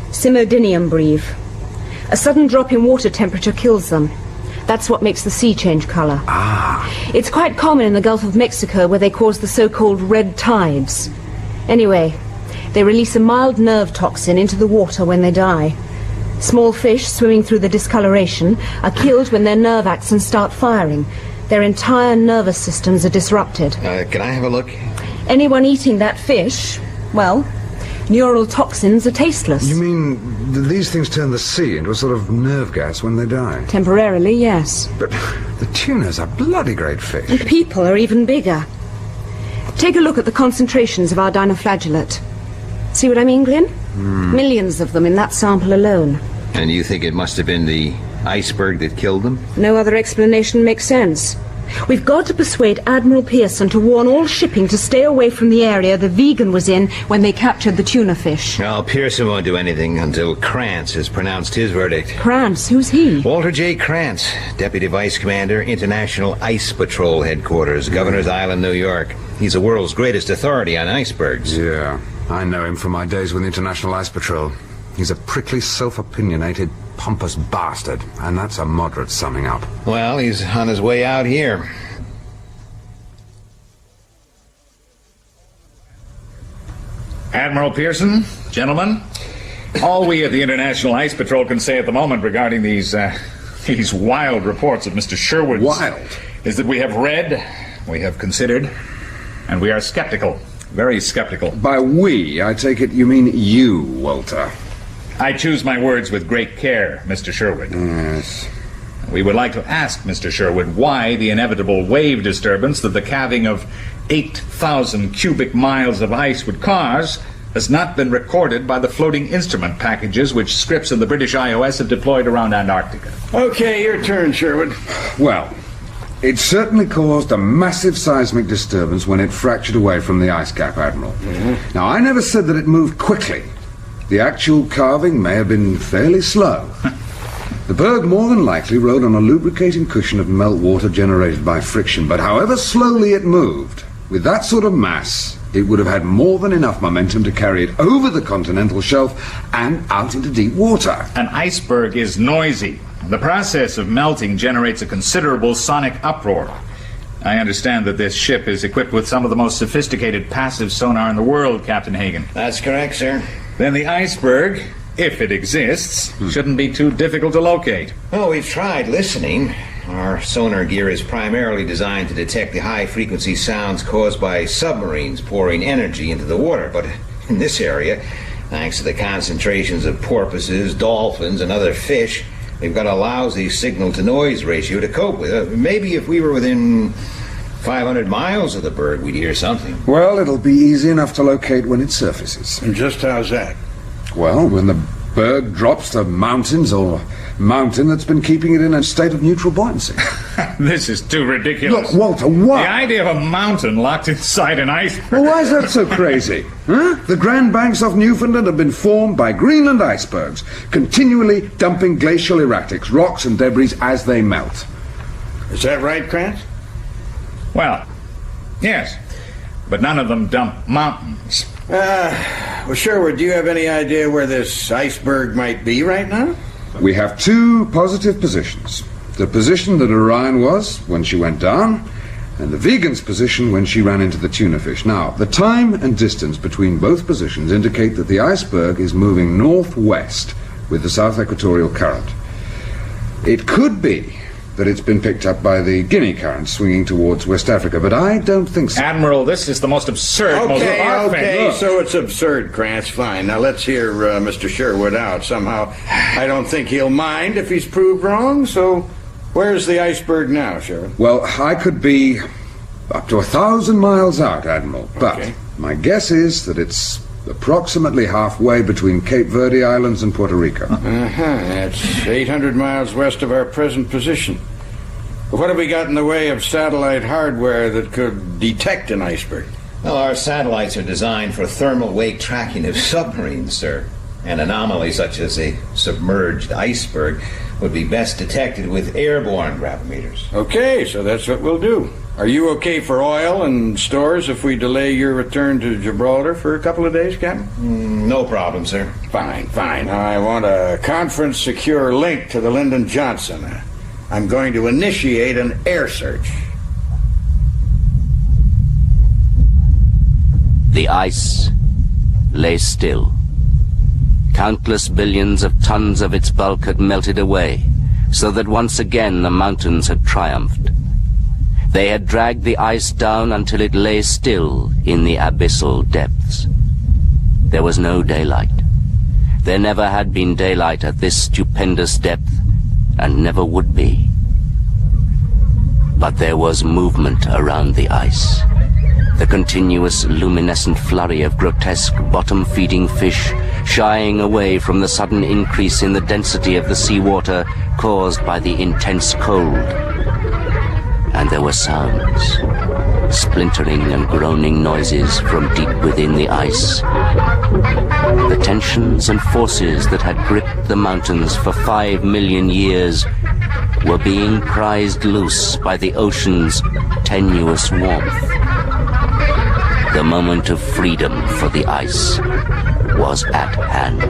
Simodinium breve. A sudden drop in water temperature kills them. That's what makes the sea change colour. It's quite common in the Gulf of Mexico, where they cause the so-called red tides. Anyway, they release a mild nerve toxin into the water when they die. Small fish swimming through the discoloration are killed when their nerve axons start firing. Their entire nervous systems are disrupted. Can I have a look? Anyone eating that fish, well, neural toxins are tasteless. You mean these things turn the sea into a sort of nerve gas when they die? Temporarily, yes. But the tunas are bloody great fish. And people are even bigger. Take a look at the concentrations of our dinoflagellate. See what I mean, Glyn? Millions of them in that sample alone. And you think it must have been the iceberg that killed them? No other explanation makes sense. We've got to persuade Admiral Pearson to warn all shipping to stay away from the area the vegan was in when they captured the tuna fish. Well, Pearson won't do anything until Krantz has pronounced his verdict. Krantz? Who's he? Walter J. Krantz, Deputy Vice Commander, International Ice Patrol Headquarters, Governor's Island, New York. He's the world's greatest authority on icebergs. Yeah, I know him from my days with the International Ice Patrol. He's a prickly, self-opinionated, pompous bastard, and that's a moderate summing up. Well, he's on his way out here. Admiral Pearson, gentlemen, all we at the International Ice Patrol can say at the moment regarding these wild reports of Mr. Sherwood's... Wild? ...is that we have read, we have considered, and we are skeptical. Very skeptical. By we, I take it you mean you, Walter. I choose my words with great care, Mr. Sherwood. Yes. We would like to ask Mr. Sherwood why the inevitable wave disturbance that the calving of 8,000 cubic miles of ice would cause has not been recorded by the floating instrument packages which scripts of the British IOS have deployed around Antarctica. Okay, your turn, Sherwood. Well, it certainly caused a massive seismic disturbance when it fractured away from the ice cap, Admiral. Now, I never said that it moved quickly. The actual carving may have been fairly slow. The berg more than likely rode on a lubricating cushion of meltwater generated by friction, but however slowly it moved, with that sort of mass, it would have had more than enough momentum to carry it over the continental shelf and out into deep water. An iceberg is noisy. The process of melting generates a considerable sonic uproar. I understand that this ship is equipped with some of the most sophisticated passive sonar in the world, Captain Hagan. That's correct, sir. Then the iceberg, if it exists, shouldn't be too difficult to locate. Oh, we've tried listening. Our sonar gear is primarily designed to detect the high-frequency sounds caused by submarines pouring energy into the water. But in this area, thanks to the concentrations of porpoises, dolphins, and other fish, we've got a lousy signal-to-noise ratio to cope with. Maybe if we were within 500 miles of the berg, we'd hear something. Well, it'll be easy enough to locate when it surfaces. And just how's that? Well, when the berg drops the mountains or mountain that's been keeping it in a state of neutral buoyancy. This is too ridiculous. Look, Walter, what? The idea of a mountain locked inside an iceberg. Well, why is that so crazy? Huh? The Grand Banks off Newfoundland have been formed by Greenland icebergs, continually dumping glacial erratics, rocks and debris as they melt. Is that right, Krantz? Well, yes, but none of them dump mountains. Well, Sherwood, do you have any idea where this iceberg might be right now? We have two positive positions. The position that Orion was when she went down, and the Vegan's position when she ran into the tuna fish. Now, the time and distance between both positions indicate that the iceberg is moving northwest with the south equatorial current. It could be that it's been picked up by the Guinea current swinging towards West Africa, but I don't think so. Admiral, this is the most absurd, Okay, so it's absurd, Krantz. Fine. Now let's hear Mr. Sherwood out. Somehow, I don't think he'll mind if he's proved wrong, so where's the iceberg now, Sherwood? Well, I could be up to 1,000 miles out, Admiral, but my guess is that it's approximately halfway between Cape Verde Islands and Puerto Rico. That's 800 miles west of our present position. What have we got in the way of satellite hardware that could detect an iceberg? Well, our satellites are designed for thermal wake tracking of submarines, sir. An anomaly such as a submerged iceberg would be best detected with airborne gravimeters. Okay, so that's what we'll do. Are you okay for oil and stores if we delay your return to Gibraltar for a couple of days, Captain? No problem, sir. Fine. Now, I want a conference-secure link to the Lyndon Johnson. I'm going to initiate an air search. The ice lay still. Countless billions of tons of its bulk had melted away, so that once again the mountains had triumphed. They had dragged the ice down until it lay still in the abyssal depths. There was no daylight. There never had been daylight at this stupendous depth, and never would be. But there was movement around the ice. The continuous luminescent flurry of grotesque bottom-feeding fish shying away from the sudden increase in the density of the seawater caused by the intense cold. And there were sounds, splintering and groaning noises from deep within the ice. The tensions and forces that had gripped the mountains for 5 million years were being prized loose by the ocean's tenuous warmth. The moment of freedom for the ice was at hand.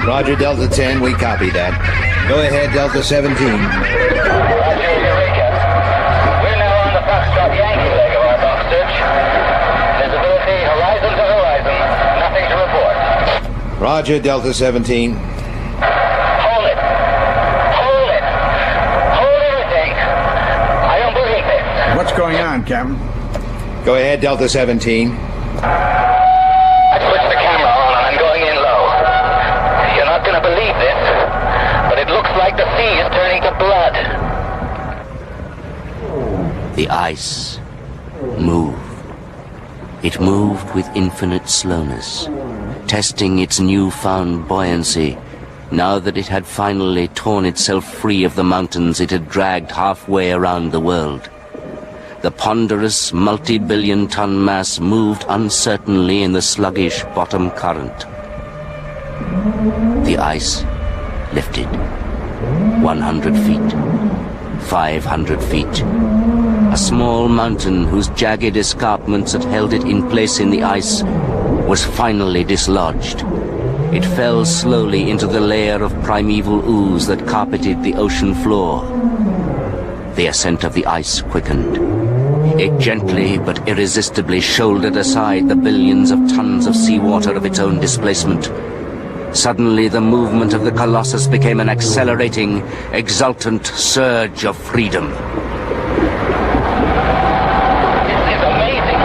Roger, Delta 10, we copy that. Go ahead, Delta 17. Roger, Eureka. We're now on the Foxtrot Yankee leg of our bomb search. Visibility horizon to horizon. Nothing to report. Roger, Delta 17. Hold it. Hold it. Hold everything. I don't believe this. What's going on, Captain? Go ahead, Delta 17. I switched the camera on and I'm going in low. You're not going to believe this, but it looks like the sea is turning to blood. The ice moved. It moved with infinite slowness, testing its newfound buoyancy, now that it had finally torn itself free of the mountains it had dragged halfway around the world. The ponderous, multi-billion-ton mass moved uncertainly in the sluggish bottom current. The ice lifted. 100 feet. 500 feet. A small mountain whose jagged escarpments had held it in place in the ice was finally dislodged. It fell slowly into the layer of primeval ooze that carpeted the ocean floor. The ascent of the ice quickened. It gently but irresistibly shouldered aside the billions of tons of seawater of its own displacement. Suddenly, the movement of the Colossus became an accelerating, exultant surge of freedom. This is amazing.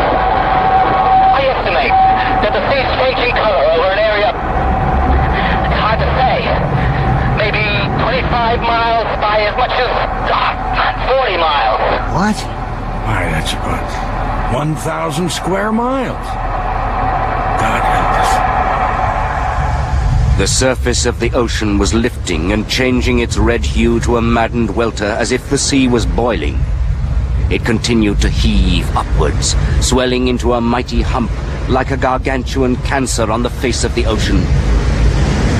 I estimate that the sea's changing color over an area... It's hard to say. Maybe 25 miles by as much as 40 miles. What? Why, that's about 1,000 square miles. God help us. The surface of the ocean was lifting and changing its red hue to a maddened welter as if the sea was boiling. It continued to heave upwards, swelling into a mighty hump like a gargantuan cancer on the face of the ocean.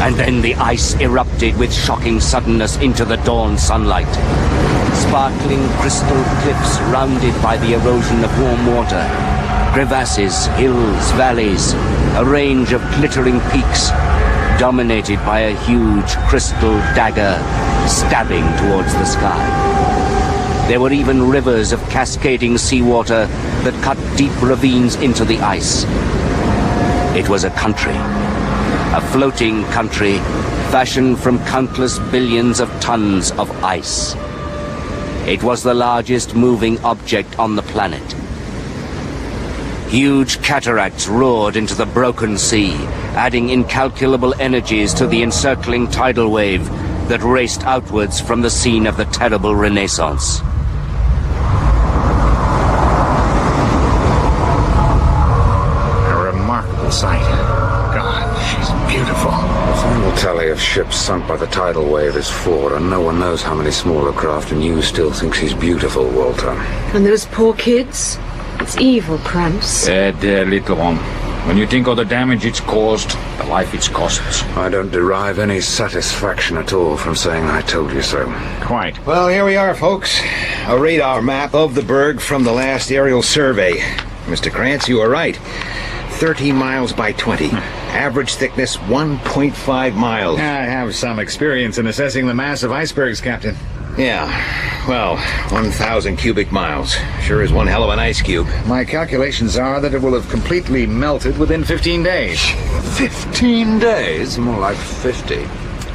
And then the ice erupted with shocking suddenness into the dawn sunlight. Sparkling crystal cliffs rounded by the erosion of warm water. Crevasses, hills, valleys, a range of glittering peaks, dominated by a huge crystal dagger stabbing towards the sky. There were even rivers of cascading seawater that cut deep ravines into the ice. It was a country, a floating country, fashioned from countless billions of tons of ice. It was the largest moving object on the planet. Huge cataracts roared into the broken sea, adding incalculable energies to the encircling tidal wave that raced outwards from the scene of the terrible Renaissance. A remarkable sight. God, she's beautiful. The final tally of ships sunk by the tidal wave is 4, and no one knows how many smaller craft, and you still think she's beautiful, Walter. And those poor kids? It's evil, Krantz. Dear little one. When you think of the damage it's caused, the life it's costs. I don't derive any satisfaction at all from saying I told you so. Quite. Well, here we are, folks. A radar map of the berg from the last aerial survey. Mr. Krantz, you were right. 30 miles by 20. Average thickness 1.5 miles. I have some experience in assessing the mass of icebergs, Captain. Yeah, well, 1,000 cubic miles. Sure is one hell of an ice cube. My calculations are that it will have completely melted within 15 days. 15 days? More like 50.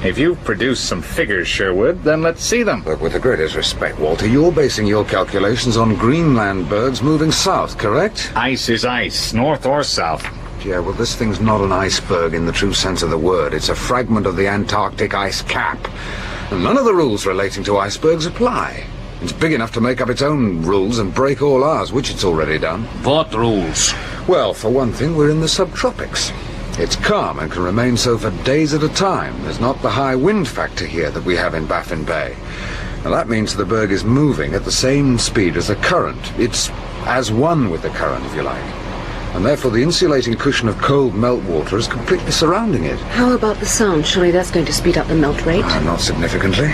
If you've produced some figures, Sherwood, then let's see them. Look, with the greatest respect, Walter, you're basing your calculations on Greenland bergs moving south, correct? Ice is ice, north or south. Yeah, well, this thing's not an iceberg in the true sense of the word. It's a fragment of the Antarctic ice cap. And none of the rules relating to icebergs apply. It's big enough to make up its own rules and break all ours, which it's already done. What rules? Well, for one thing, we're in the subtropics. It's calm and can remain so for days at a time. There's not the high wind factor here that we have in Baffin Bay. Now, that means the berg is moving at the same speed as the current. It's as one with the current, if you like. And therefore the insulating cushion of cold meltwater is completely surrounding it. How about the sound? Surely that's going to speed up the melt rate. Not significantly.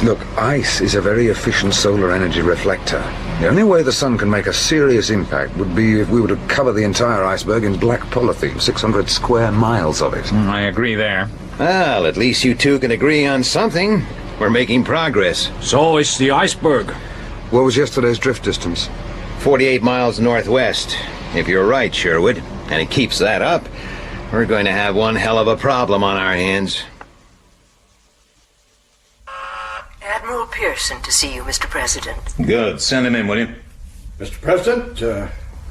Look, ice is a very efficient solar energy reflector. The only way the sun can make a serious impact would be if we were to cover the entire iceberg in black polythene, 600 square miles of it. I agree there. Well, at least you two can agree on something. We're making progress. So it's the iceberg. What was yesterday's drift distance? 48 miles northwest. If you're right, Sherwood, and it keeps that up, we're going to have one hell of a problem on our hands. Admiral Pearson to see you, Mr. President. Good. Send him in, will you? Mr. President,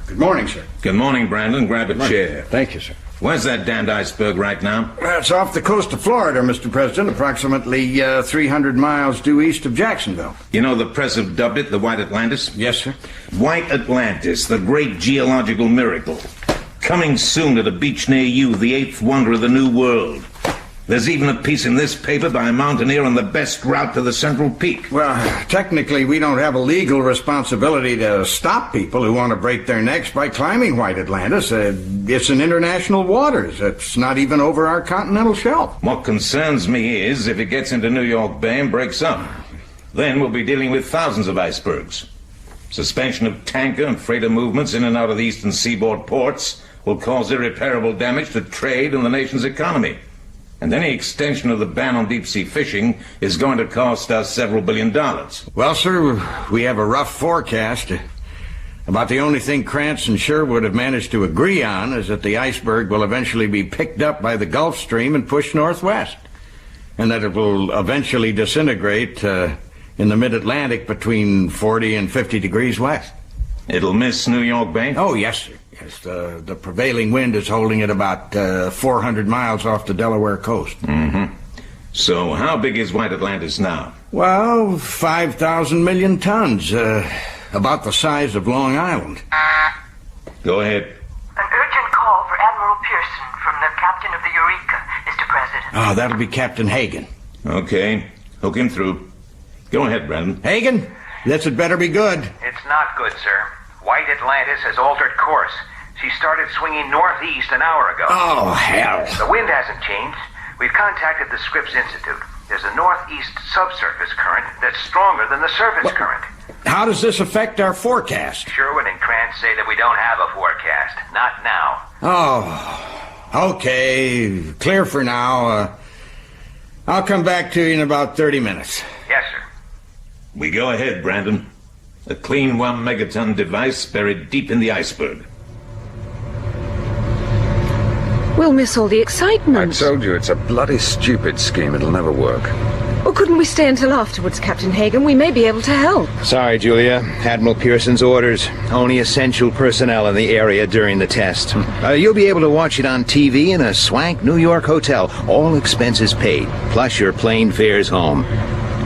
good morning, sir. Good morning, Brandon. Grab a chair. Thank you, sir. Where's that damned iceberg right now? It's off the coast of Florida, Mr. President, approximately 300 miles due east of Jacksonville. You know the press have dubbed it the White Atlantis? Yes, sir. White Atlantis, the great geological miracle. Coming soon to the beach near you, the eighth wonder of the New World. There's even a piece in this paper by a mountaineer on the best route to the Central Peak. Well, technically, we don't have a legal responsibility to stop people who want to break their necks by climbing White Atlantis. It's in international waters. It's not even over our continental shelf. What concerns me is if it gets into New York Bay and breaks up. Then we'll be dealing with thousands of icebergs. Suspension of tanker and freighter movements in and out of the eastern seaboard ports will cause irreparable damage to trade and the nation's economy. And any extension of the ban on deep-sea fishing is going to cost us several $billions. Well, sir, we have a rough forecast. About the only thing Krantz and Sherwood have managed to agree on is that the iceberg will eventually be picked up by the Gulf Stream and pushed northwest, and that it will eventually disintegrate in the mid-Atlantic between 40 and 50 degrees west. It'll miss New York Bay? Oh, yes, sir. Yes, the prevailing wind is holding it about 400 miles off the Delaware coast. Mm-hmm. So how big is White Atlantis now? Well, 5,000 million tons. About the size of Long Island. Go ahead. An urgent call for Admiral Pearson from the captain of the Eureka, Mr. President. Oh, that'll be Captain Hagan. Okay. Hook him through. Go ahead, Brandon. Hagan, this had better be good. It's not good, sir. White Atlantis has altered course. She started swinging northeast an hour ago. Oh, hell. The wind hasn't changed. We've contacted the Scripps Institute. There's a northeast subsurface current that's stronger than the surface current. How does this affect our forecast? Sherwood and Krantz say that we don't have a forecast. Not now. Oh, okay. Clear for now. I'll come back to you in about 30 minutes. Yes, sir. We go ahead, Brandon. A clean 1 megaton device buried deep in the iceberg. We'll miss all the excitement. I told you it's a bloody stupid scheme. It'll never work. Or couldn't we stay until afterwards, Captain Hagan? We may be able to help. Sorry, Julia. Admiral Pearson's orders. Only essential personnel in the area during the test. You'll be able to watch it on TV in a swank New York hotel. All expenses paid, plus your plane fares home.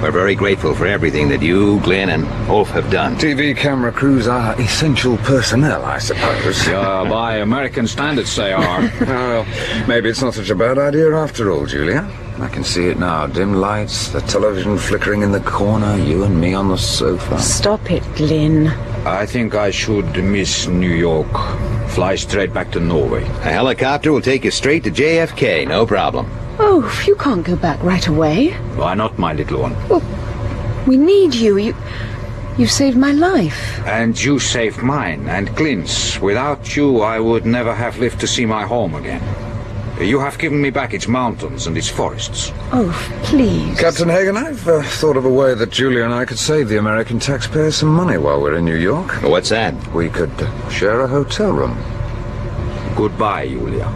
We're very grateful for everything that you, Glyn, and Ulf have done. TV camera crews are essential personnel, I suppose. Yeah, by American standards they are. Well, maybe it's not such a bad idea after all, Julia. I can see it now. Dim lights, the television flickering in the corner, you and me on the sofa. Stop it, Glyn. I think I should miss New York. Fly straight back to Norway. A helicopter will take you straight to JFK, no problem. Oh, you can't go back right away. Why not, my little one? Well, we need you. You saved my life. And you saved mine, and Glyn's. Without you, I would never have lived to see my home again. You have given me back its mountains and its forests. Oh, please. Captain Hagan, I've thought of a way that Julia and I could save the American taxpayers some money while we're in New York. What's that? We could share a hotel room. Goodbye, Julia.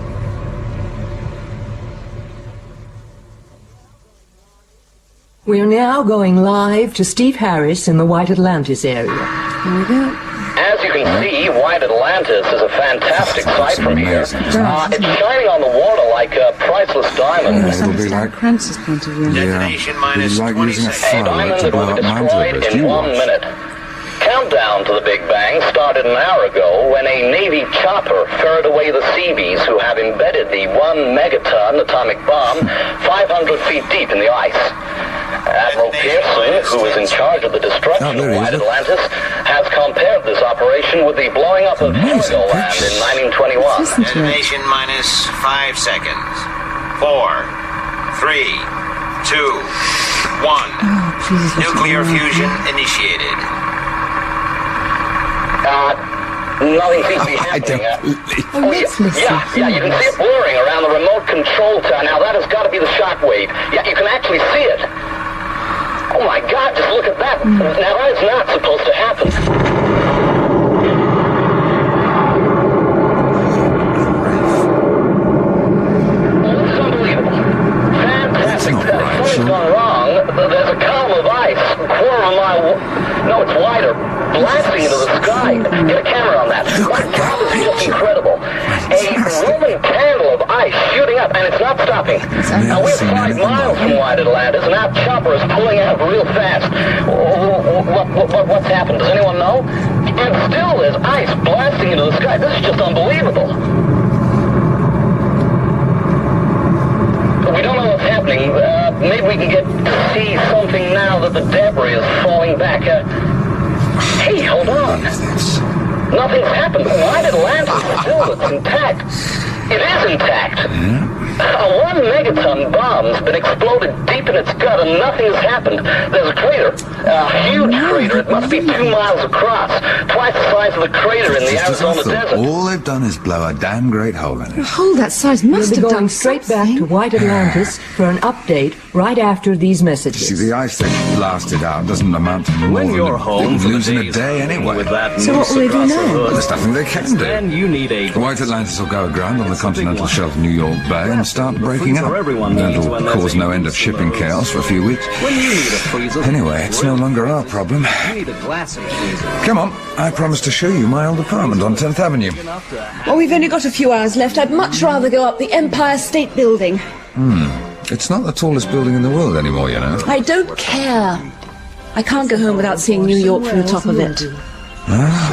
We're now going live to Steve Harris in the White Atlantis area. Here we go. As you can see, White Atlantis is a fantastic sight from here. It's shining on the water like a priceless diamond. It'll be like Krantz's point of view. Detonation minus like 20 using a seconds. A diamond to that blow will up be mountains destroyed as in you 1 watch. minute. Countdown to the Big Bang started an hour ago when a Navy chopper ferried away the Seabees who have embedded the 1 megaton atomic bomb 500 feet deep in the ice. Admiral Pearson, who is in charge of the destruction of White Atlantis, has compared this operation with the blowing up of Heligoland in 1921. Detonation minus 5 seconds. 4, 3, 2, 1. Nuclear fusion initiated. Nothing seems to be happening. Yeah, you can see it blurring around the remote control tower. Now that has got to be the shockwave. Yeah, you can actually see it. Oh my God, just look at that. Now that is not supposed to happen. It's unbelievable. Fantastic. Something's gone wrong. There's a column of ice, quarter of a mile, no, it's wider, blasting into the sky. Get a camera on that. My God, this is just incredible. A Roman candle of ice shooting up, and it's not stopping. Now, we're 5 miles from White Atlantis, and our chopper is pulling out real fast. What's happened? Does anyone know? And still there's ice blasting into the sky. This is just unbelievable. We don't know what's happening. Maybe we can get to see something now that the debris is falling back. Hey, hold on. Nothing's happened. White Atlantis still, it's intact. It is intact. A 1 megaton bomb's been exploded deep in its gut and nothing has happened. There's a crater, a huge crater. It must must be 2 miles across, twice the size of the crater in the Arizona desert. All they've done is blow a damn great hole in A it. hole that size must We'll be have going done straight back to White Atlantis for an update right after these messages. See, the ice that blasted out doesn't amount to more When than you're home they'd for the lose in a day's day anyway. with that So what will they do noose now? across the hood, There's nothing they can do. then you need a The White Atlantis will go aground on the continental shelf of New York Bay and start breaking up. everyone needs That'll when there's cause a no end of shipping chaos for a few weeks. When you need a freezer. Anyway, it's no longer our problem. You need a glass of freezer. Come on, I promised to show you my old apartment on 10th Avenue. Well, we've only got a few hours left. I'd much rather go up the Empire State Building. It's not the tallest building in the world anymore, you know. I don't care. I can't go home without seeing New York from the top of it.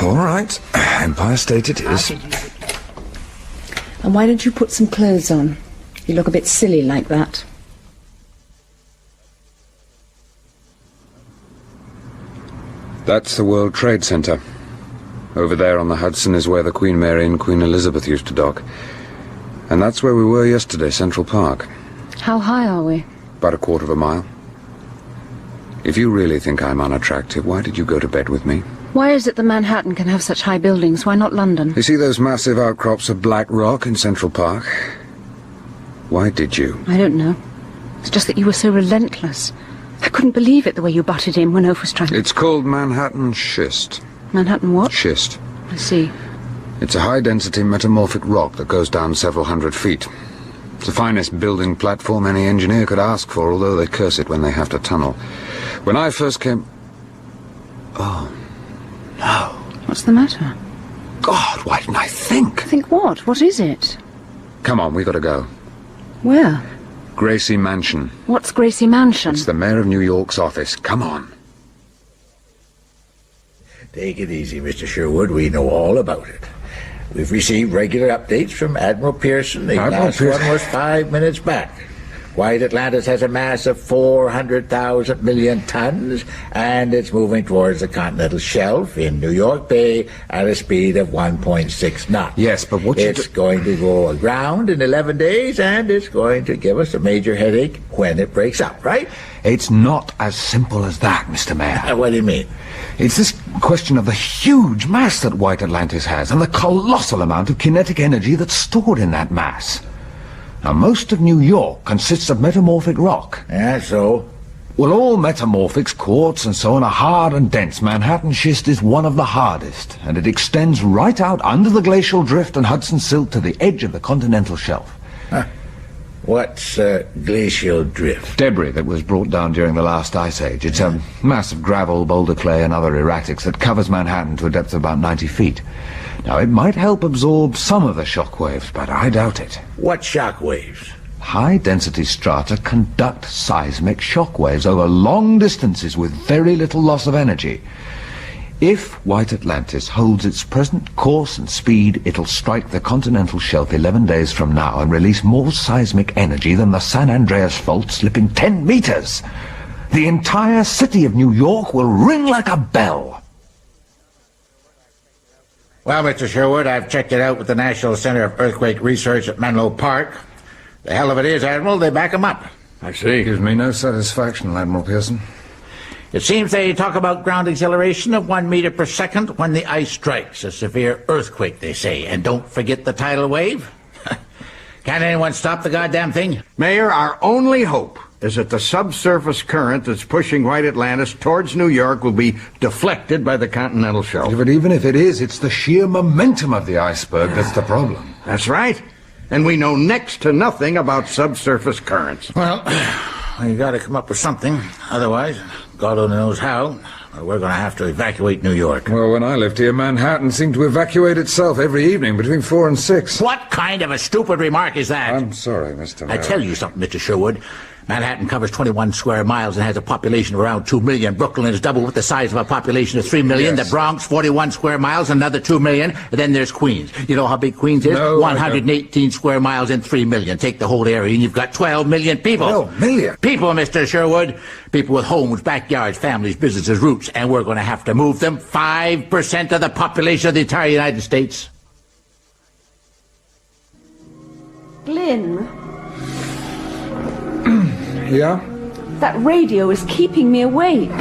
All right. Empire State it is. And why don't you put some clothes on? You look a bit silly like that. That's the World Trade Center. Over there on the Hudson is where the Queen Mary and Queen Elizabeth used to dock. And that's where we were yesterday, Central Park. How high are we? About a quarter of a mile. If you really think I'm unattractive, why did you go to bed with me? Why is it that Manhattan can have such high buildings? Why not London? You see those massive outcrops of black rock in Central Park? Why did you? I don't know. It's just that you were so relentless. I couldn't believe it the way you butted in when Oaf was trying to... It's called Manhattan schist. Manhattan what? Schist. I see. It's a high-density metamorphic rock that goes down several hundred feet. It's the finest building platform any engineer could ask for, although they curse it when they have to tunnel. When I first came... Oh, no. What's the matter? God, why didn't I think? Think what? What is it? Come on, we gotta go. Where? Gracie Mansion. What's Gracie Mansion? It's the mayor of New York's office. Come on. Take it easy, Mr. Sherwood. We know all about it. We've received regular updates from Admiral Pearson. The last one was 5 minutes back. White Atlantis has a mass of 400,000 million tons, and it's moving towards the continental shelf in New York Bay at a speed of 1.6 knots. Yes, but it's going to go aground in 11 days, and it's going to give us a major headache when it breaks up, right? It's not as simple as that, Mr. Mayor. What do you mean? It's this question of the huge mass that White Atlantis has and the colossal amount of kinetic energy that's stored in that mass. Now, most of New York consists of metamorphic rock. Yeah, so? Well, all metamorphics, quartz and so on, are hard and dense. Manhattan schist is one of the hardest, and it extends right out under the glacial drift and Hudson silt to the edge of the continental shelf. Huh. What's glacial drift? Debris that was brought down during the last ice age. It's a mass of gravel, boulder clay and other erratics that covers Manhattan to a depth of about 90 feet. Now, it might help absorb some of the shock waves, but I doubt it. What shock waves? High-density strata conduct seismic shock waves over long distances with very little loss of energy. If White Atlantis holds its present course and speed, it'll strike the continental shelf 11 days from now and release more seismic energy than the San Andreas Fault slipping 10 meters. The entire city of New York will ring like a bell. Well, Mr. Sherwood, I've checked it out with the National Center of Earthquake Research at Menlo Park. The hell of it is, Admiral, they back 'em up. I see. Gives me no satisfaction, Admiral Pearson. It seems they talk about ground acceleration of 1 meter per second when the ice strikes. A severe earthquake, they say. And don't forget the tidal wave. Can't anyone stop the goddamn thing? Mayor, our only hope is that the subsurface current that's pushing White Atlantis towards New York will be deflected by the continental shelf. But even if it is, it's the sheer momentum of the iceberg that's the problem. That's right. And we know next to nothing about subsurface currents. Well, you gotta come up with something. Otherwise, God only knows how, we're gonna have to evacuate New York. Well, when I lived here, Manhattan seemed to evacuate itself every evening between 4 and 6. What kind of a stupid remark is that? I'm sorry, Mr. I tell you something, Mr. Sherwood. Manhattan covers 21 square miles and has a population of around 2 million. Brooklyn is double with the size of a population of 3 million. Yes. The Bronx, 41 square miles, another 2 million. And then there's Queens. You know how big Queens is? No, 118 square miles and 3 million. Take the whole area and you've got 12 million people. 12 million? People, Mr. Sherwood. People with homes, backyards, families, businesses, roots. And we're going to have to move them. 5% of the population of the entire United States. Glyn, Yeah? that radio is keeping me awake.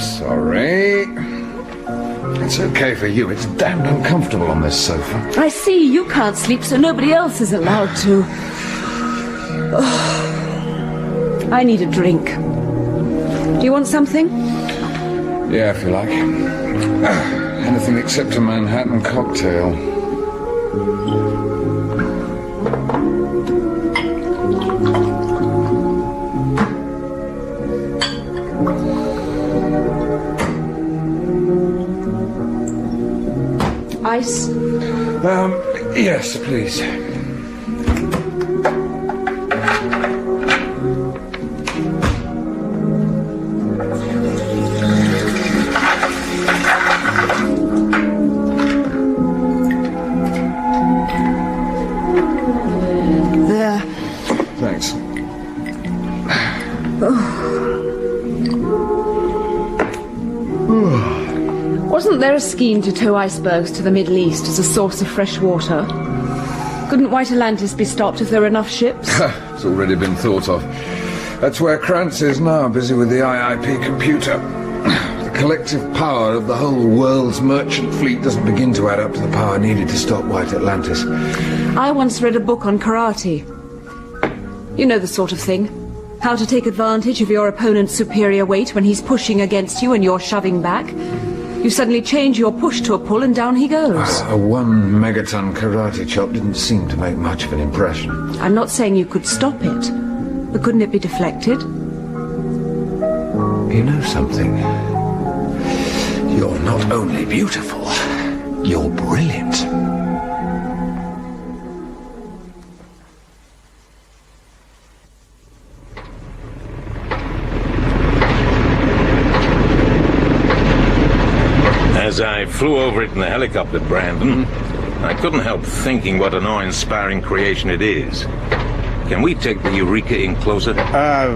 Sorry. It's okay for you. It's damned uncomfortable on this sofa. I see. You can't sleep, so nobody else is allowed to. Oh, I need a drink. Do you want something? Yeah, if you like. Anything except a Manhattan cocktail. Ice? Yes, please. There. Thanks. Wasn't there a scheme to tow icebergs to the Middle East as a source of fresh water? Couldn't White Atlantis be stopped if there were enough ships? It's already been thought of. That's where Krantz is now, busy with the IIP computer. The collective power of the whole world's merchant fleet doesn't begin to add up to the power needed to stop White Atlantis. I once read a book on karate. You know the sort of thing. How to take advantage of your opponent's superior weight when he's pushing against you and you're shoving back. You suddenly change your push to a pull and down he goes. A 1 megaton karate chop didn't seem to make much of an impression. I'm not saying you could stop it, but couldn't it be deflected? You know something? You're not only beautiful, you're brilliant. As I flew over it in the helicopter, Brandon, I couldn't help thinking what an awe-inspiring creation it is. Can we take the Eureka in closer?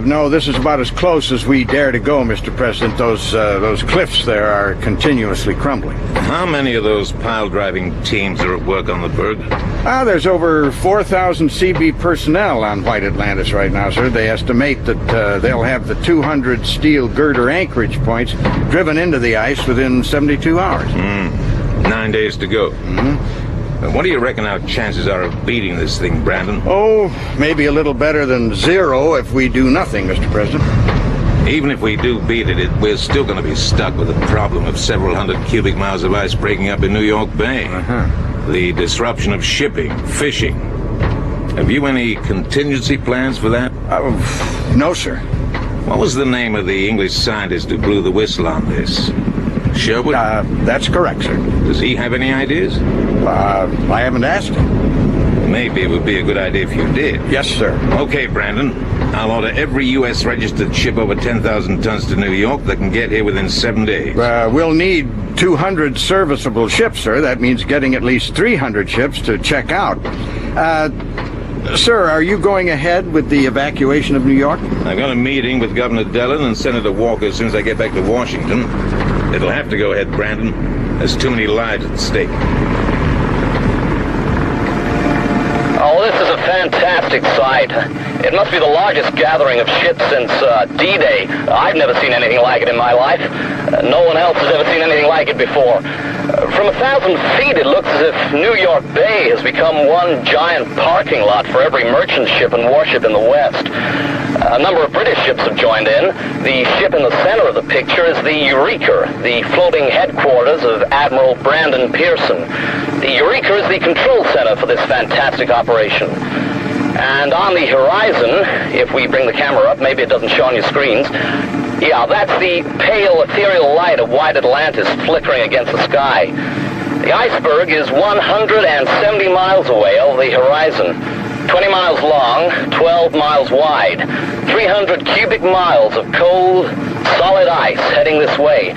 No, this is about as close as we dare to go, Mr. President. Those cliffs there are continuously crumbling. How many of those pile-driving teams are at work on the berg? There's over 4,000 CB personnel on White Atlantis right now, sir. They estimate that they'll have the 200 steel girder anchorage points driven into the ice within 72 hours. 9 days to go. What do you reckon our chances are of beating this thing, Brandon? Oh, maybe a little better than 0 if we do nothing, Mr. President. Even if we do beat it, we're still going to be stuck with the problem of several hundred cubic miles of ice breaking up in New York Bay. The disruption of shipping, fishing. Have you any contingency plans for that? No, sir. What was the name of the English scientist who blew the whistle on this? Sherwood? That's correct, sir. Does he have any ideas? I haven't asked him. Maybe it would be a good idea if you did. Yes, sir. Okay, Brandon. I'll order every U.S. registered ship over 10,000 tons to New York that can get here within 7 days. We'll need 200 serviceable ships, sir. That means getting at least 300 ships to check out. Sir, are you going ahead with the evacuation of New York? I've got a meeting with Governor Dillon and Senator Walker as soon as I get back to Washington. It'll have to go ahead, Brandon. There's too many lives at stake. Oh, this is a fantastic sight. It must be the largest gathering of ships since D-Day. I've never seen anything like it in my life. No one else has ever seen anything like it before. From 1,000 feet, it looks as if New York Bay has become one giant parking lot for every merchant ship and warship in the West. A number of British ships have joined in. The ship in the center of the picture is the Eureka, the floating headquarters of Admiral Brandon Pearson. The Eureka is the control center for this fantastic operation. And on the horizon, if we bring the camera up, maybe it doesn't show on your screens, yeah, that's the pale ethereal light of White Atlantis flickering against the sky. The iceberg is 170 miles away over the horizon. 20 miles long, 12 miles wide, 300 cubic miles of cold, solid ice heading this way.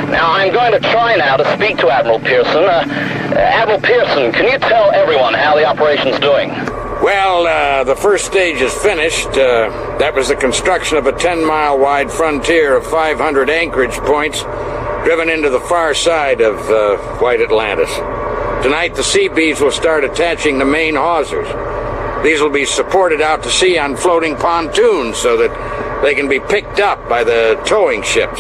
Now, I'm going to try now to speak to Admiral Pearson. Admiral Pearson, can you tell everyone how the operation's doing? Well, the first stage is finished. That was the construction of a 10-mile wide frontier of 500 anchorage points driven into the far side of White Atlantis. Tonight, the Seabees will start attaching the main hawsers. These will be supported out to sea on floating pontoons so that they can be picked up by the towing ships.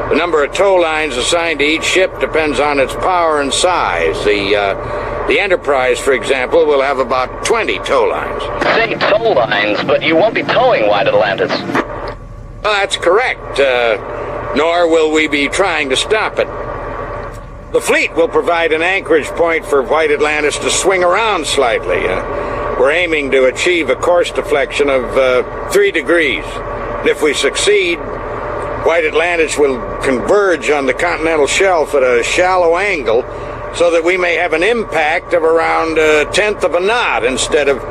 The number of tow lines assigned to each ship depends on its power and size. The Enterprise, for example, will have about 20 tow lines. Say tow lines, but you won't be towing White Atlantis. Well, that's correct. Nor will we be trying to stop it. The fleet will provide an anchorage point for White Atlantis to swing around slightly. We're aiming to achieve a course deflection of 3 degrees. And if we succeed, White Atlantis will converge on the continental shelf at a shallow angle so that we may have an impact of around 1/10 of a knot instead of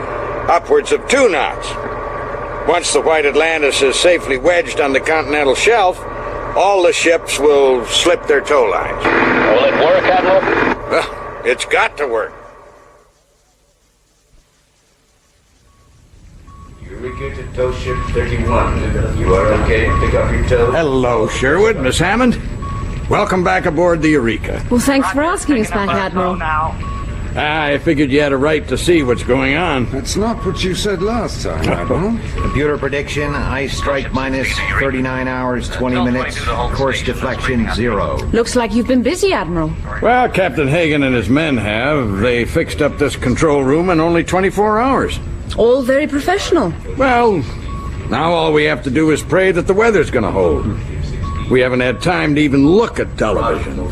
upwards of 2 knots. Once the White Atlantis is safely wedged on the continental shelf, all the ships will slip their tow lines. Will it work, Admiral? Well, it's got to work. Eureka to tow ship 31. You are okay to pick up your tow? Hello, Sherwood, Miss Hammond. Welcome back aboard the Eureka. Well, thanks for asking us back, Admiral. I figured you had a right to see what's going on. That's not what you said last time, Admiral. Computer prediction, ice strike minus 39 hours, 20 minutes. Course deflection, 0. Looks like you've been busy, Admiral. Well, Captain Hagan and his men have. They fixed up this control room in only 24 hours. All very professional. Well, now all we have to do is pray that the weather's going to hold. We haven't had time to even look at television.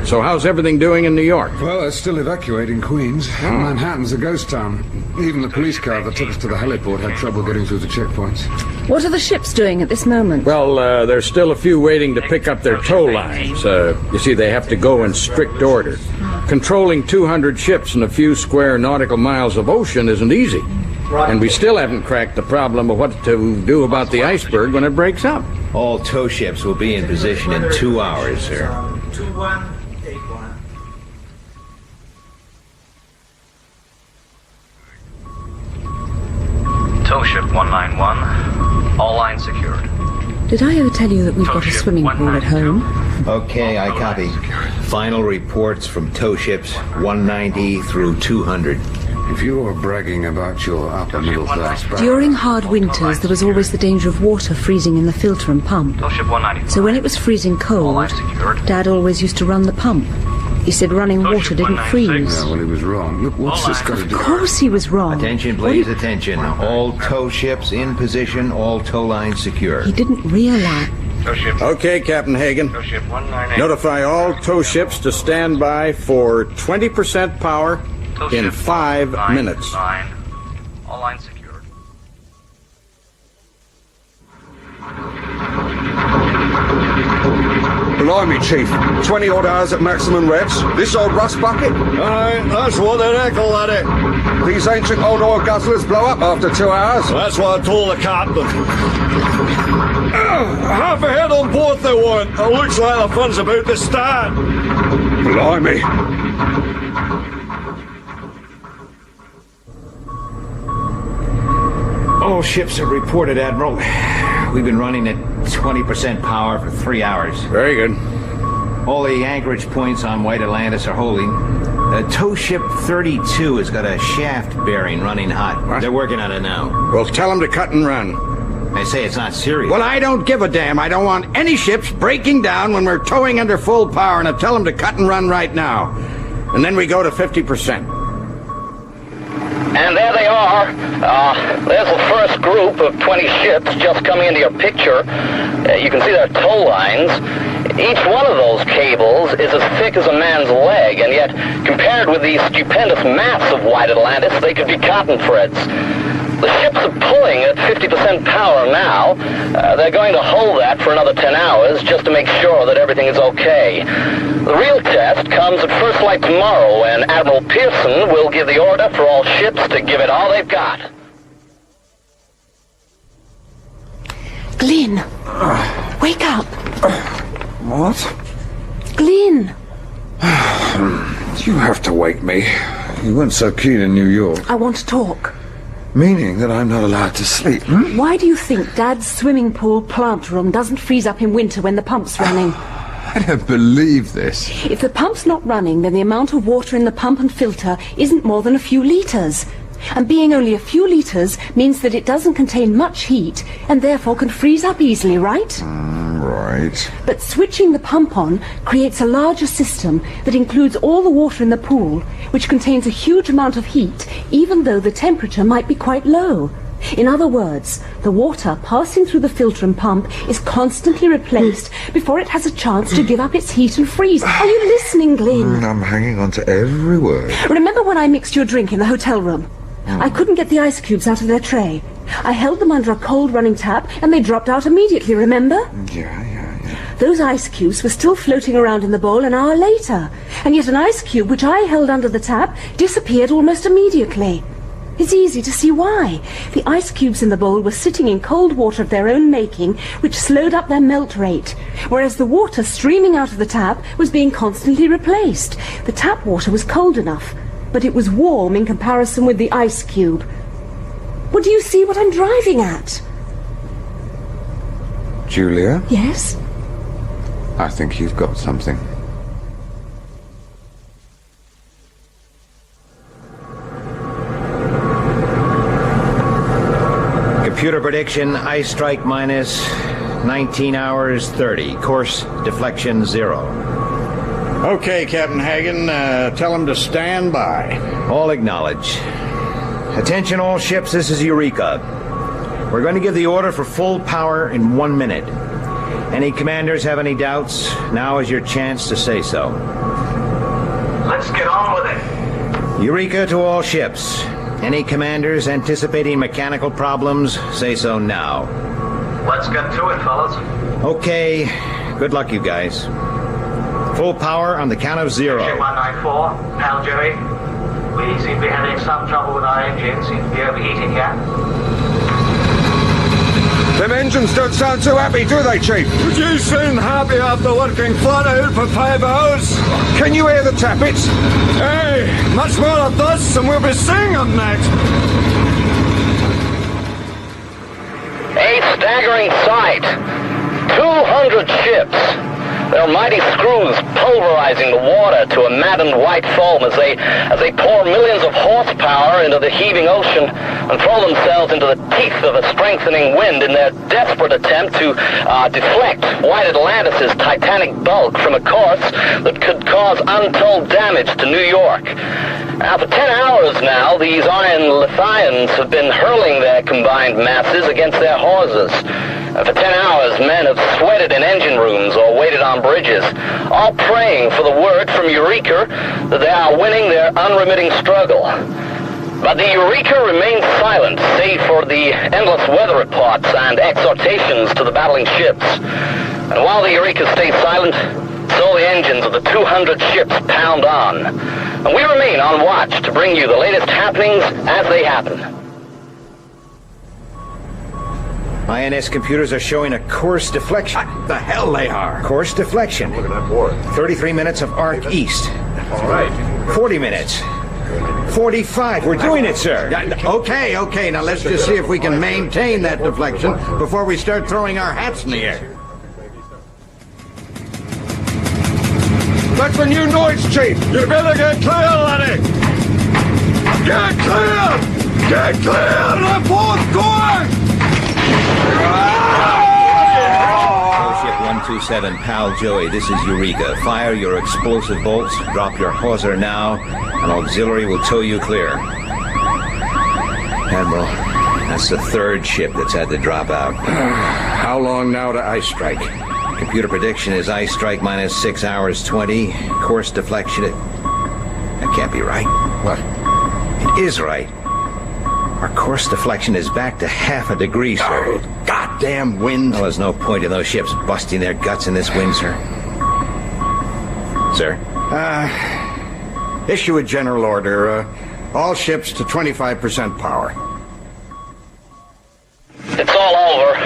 So how's everything doing in New York? Well, they're still evacuating Queens. Manhattan's a ghost town. Even the police car that took us to the heliport had trouble getting through the checkpoints. What are the ships doing at this moment? Well, there's still a few waiting to pick up their tow lines. You see, they have to go in strict order. Controlling 200 ships in a few square nautical miles of ocean isn't easy. And we still haven't cracked the problem of what to do about the iceberg when it breaks up. All tow ships will be in position in 2 hours, sir. 2181. Tow ship 191. All lines secured. Did I ever tell you that we've got a swimming pool at home? Okay, I copy. Final reports from tow ships 190 through 200. If you're bragging about your upper middle class background... During hard winters, there was always the danger of water freezing in the filter and pump. Tow ship 195. So when it was freezing cold, Dad always used to run the pump. He said running water didn't freeze. Yeah, well, he was wrong. Look, what's this got to do? Of course he was wrong. Attention, please, attention. All tow ships in position, all tow lines secure. He didn't realize... Okay, Captain Hagan. Notify all tow ships to stand by for 20% power in 5 minutes. All lines secured. Blimey, Chief. 20 odd hours at maximum revs. This old rust bucket? Aye, that's what they reckon, laddie. These ancient old oil guzzlers blow up after 2 hours. That's what I told the captain. Half a head on board they want. It looks like the fun's about to start. Blimey. All ships have reported, Admiral. We've been running at 20% power for 3 hours. Very good. All the anchorage points on White Atlantis are holding. Tow ship 32 has got a shaft bearing running hot. What? They're working on it now. Well, tell them to cut and run. I say it's not serious. Well, I don't give a damn. I don't want any ships breaking down when we're towing under full power, and I tell them to cut and run right now. And then we go to 50%. And there they are. There's the first group of 20 ships just coming into your picture. You can see their tow lines. Each one of those cables is as thick as a man's leg, and yet, compared with the stupendous mass of White Atlantis, they could be cotton threads. The ships are pulling at 50% power now. They're going to hold that for another 10 hours just to make sure that everything is okay. The real test comes at first light tomorrow, when Admiral Pearson will give the order for all ships to give it all they've got. Glyn! Wake up! What? Glyn! You have to wake me. You weren't so keen in New York. I want to talk. Meaning that I'm not allowed to sleep, hmm? Why do you think Dad's swimming pool plant room doesn't freeze up in winter when the pump's running? I don't believe this. If the pump's not running, then the amount of water in the pump and filter isn't more than a few litres. And being only a few litres means that it doesn't contain much heat, and therefore can freeze up easily, right? Right. But switching the pump on creates a larger system that includes all the water in the pool, which contains a huge amount of heat, even though the temperature might be quite low. In other words, the water passing through the filter and pump is constantly replaced before it has a chance to give up its heat and freeze. Are you listening, Glyn? I'm hanging on to every word. Remember when I mixed your drink in the hotel room? I couldn't get the ice cubes out of their tray. I held them under a cold running tap and they dropped out immediately, remember? Yeah. Those ice cubes were still floating around in the bowl an hour later, and yet an ice cube which I held under the tap disappeared almost immediately. It's easy to see why. The ice cubes in the bowl were sitting in cold water of their own making, which slowed up their melt rate, whereas the water streaming out of the tap was being constantly replaced. The tap water was cold enough, but it was warm in comparison with the ice cube. Well, do you see what I'm driving at? Julia? Yes? I think you've got something. Computer prediction, ice strike minus 19 hours 30. Course deflection 0. Okay, Captain Hagan, tell him to stand by. All acknowledge. Attention all ships, this is Eureka. We're going to give the order for full power in 1 minute. Any commanders have any doubts? Now is your chance to say so. Let's get on with it. Eureka to all ships. Any commanders anticipating mechanical problems, say so now. Let's get to it, fellas. Okay, good luck, you guys. Full power on the count of 0. 194, Pal Jerry. We seem to be having some trouble with our engines. Seem to be overheating here. Them engines don't sound too happy, do they, Chief? Would you seem happy after working flat out for 5 hours? Can you hear the tappets? Hey, much more of this and we'll be seeing them next. A staggering sight. 200 ships. Their mighty screws pulverizing the water to a maddened white foam as they pour millions of horsepower into the heaving ocean and throw themselves into the teeth of a strengthening wind in their desperate attempt to deflect White Atlantis' titanic bulk from a course that could cause untold damage to New York. Now, for 10 hours now, these iron Lithians have been hurling their combined masses against their hawsers. And for 10 hours, men have sweated in engine rooms or waited on bridges, all praying for the word from Eureka that they are winning their unremitting struggle. But the Eureka remains silent, save for the endless weather reports and exhortations to the battling ships. And while the Eureka stays silent, so the engines of the 200 ships pound on. And we remain on watch to bring you the latest happenings as they happen. INS computers are showing a course deflection. What the hell they are? Course deflection. Look at that board. 33 minutes of arc east. All right. 40 minutes. 45. We're doing it, sir. Okay. Now let's just see if we can maintain that deflection before we start throwing our hats in the air. That's a new noise, Chief. You better get clear, laddie. Get clear! Get clear! The fourth going! Ship 127, Pal Joey, this is Eureka. Fire your explosive bolts, drop your hawser now, and auxiliary will tow you clear. Admiral, that's the 3rd ship that's had to drop out. How long now to ice strike? Computer prediction is ice strike minus 6 hours 20. Course deflection, that can't be right. What? It is right. Our course deflection is back to half a degree, sir. Oh, goddamn wind. Well, there's no point in those ships busting their guts in this wind, sir. Sir? Issue a general order. All ships to 25% power. It's all over.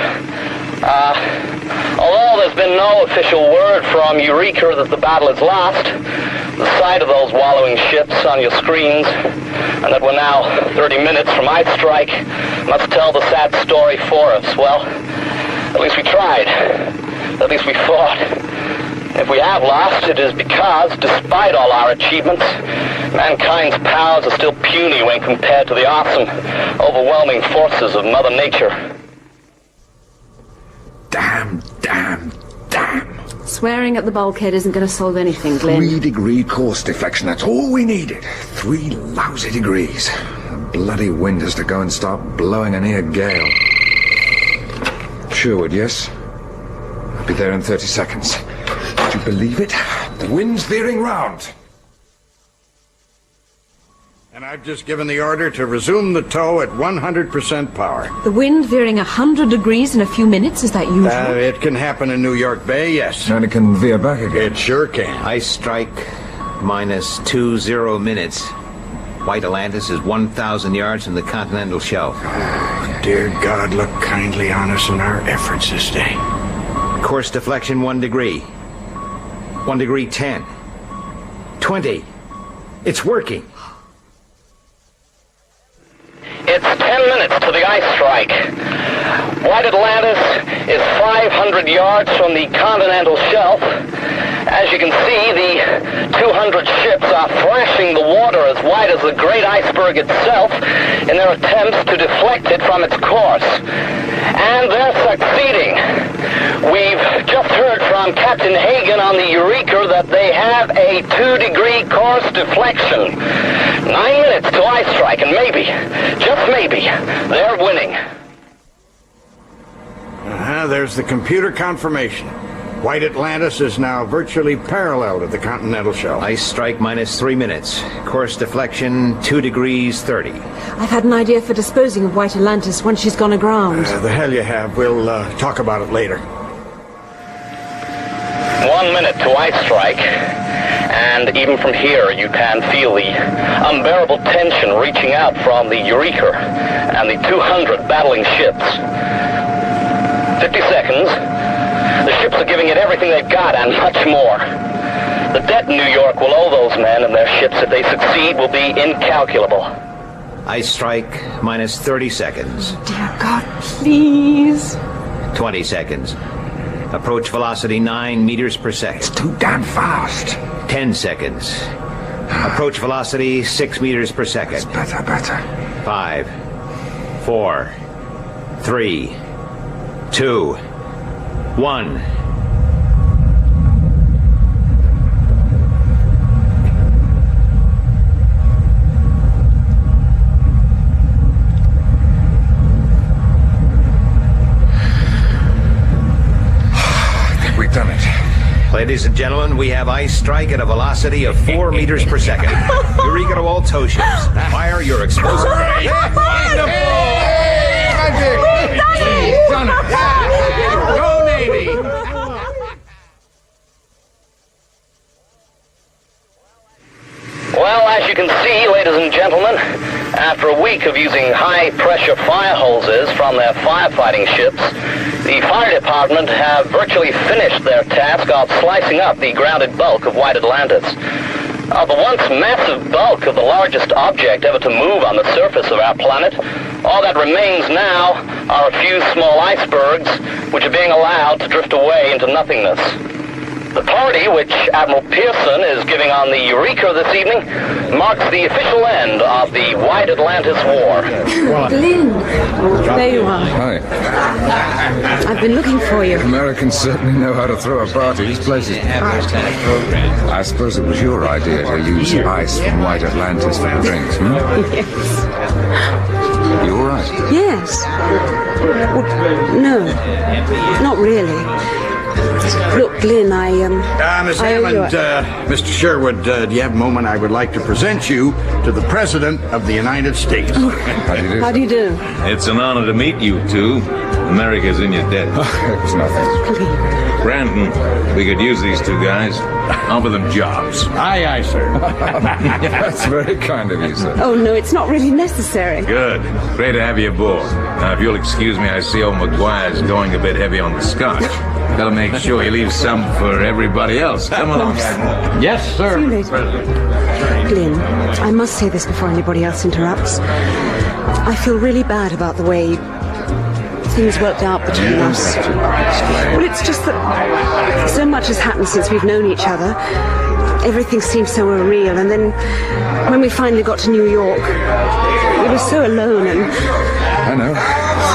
Although there's been no official word from Eureka that the battle is lost, the sight of those wallowing ships on your screens, and that we're now 30 minutes from ice strike, must tell the sad story for us. Well, at least we tried. At least we fought. If we have lost, it is because, despite all our achievements, mankind's powers are still puny when compared to the awesome, overwhelming forces of Mother Nature. Damn Swearing at the bulkhead isn't going to solve anything, Glyn. 3-degree course deflection, that's all we needed. 3 lousy degrees. The bloody wind has to go and start blowing a near gale. Sherwood, yes? I'll be there in 30 seconds. Would you believe it? The wind's veering round. And I've just given the order to resume the tow at 100% power. The wind veering 100 degrees in a few minutes, is that usual? It can happen in New York Bay, yes. And it can veer back again. It sure can. Ice strike minus 20 minutes. White Atlantis is 1,000 yards from the continental shelf. Dear God, look kindly on us in our efforts this day. Course deflection 1 degree. 1 degree 10. 20. It's working. It's 10 minutes to the ice strike. White Atlantis is 500 yards from the continental shelf. As you can see, the 200 ships are thrashing the water as wide as the great iceberg itself in their attempts to deflect it from its course. And they're succeeding. We've just heard from Captain Hagan on the Eureka that they have a 2-degree course deflection. 9 minutes to ice strike, and maybe, just maybe, they're winning. There's the computer confirmation. White Atlantis is now virtually parallel to the continental shelf. Ice strike minus 3 minutes. Course deflection 2 degrees 30. I've had an idea for disposing of White Atlantis once she's gone aground. The hell you have. We'll talk about it later. 1 minute to ice strike. And even from here, you can feel the unbearable tension reaching out from the Eureka and the 200 battling ships. 50 seconds. The ships are giving it everything they've got and much more. The debt New York will owe those men and their ships if they succeed will be incalculable. Ice strike minus 30 seconds. Oh, dear God, please. 20 seconds. Approach velocity 9 meters per second. It's too damn fast. 10 seconds. Approach velocity 6 meters per second. It's better. 5, 4, 3, 2, 1. We've done it. Ladies and gentlemen, we have ice strike at a velocity of 4 meters per second. Eureka to all tow ships. Fire your explosive. Done it! Go Navy! Well, as you can see, ladies and gentlemen, after a week of using high-pressure fire hoses from their firefighting ships, the fire department have virtually finished their task of slicing up the grounded bulk of White Atlantis. The once massive bulk of the largest object ever to move on the surface of our planet, all that remains now are a few small icebergs which are being allowed to drift away into nothingness. The party, which Admiral Pearson is giving on the Eureka this evening, marks the official end of the White Atlantis War. Glyn, there you are. Hi. I've been looking for you. Americans certainly know how to throw a party. These places. I suppose it was your idea to use ice from White Atlantis for the drinks, hmm? Yes. You all right? Yes. Well, no, not really. Look, Glyn, Miss Hammond, Mr. Sherwood, do you have a moment? I would like to present you to the President of the United States. Oh. How do you do? It's an honor to meet you two. America's in your debt. It's nothing. Brandon, we could use these two guys. Offer them jobs. Aye, aye, sir. That's very kind of you, sir. Oh, no, it's not really necessary. Good. Great to have you aboard. Now, if you'll excuse me, I see old Maguire's going a bit heavy on the scotch. Gotta make sure he leaves some for everybody else. Come along. Yes, sir. See you later. Glyn, I must say this before anybody else interrupts. I feel really bad about the way things worked out between us. Well, it's just that so much has happened since we've known each other. Everything seemed so unreal, and then when we finally got to New York, we were so alone and... I know.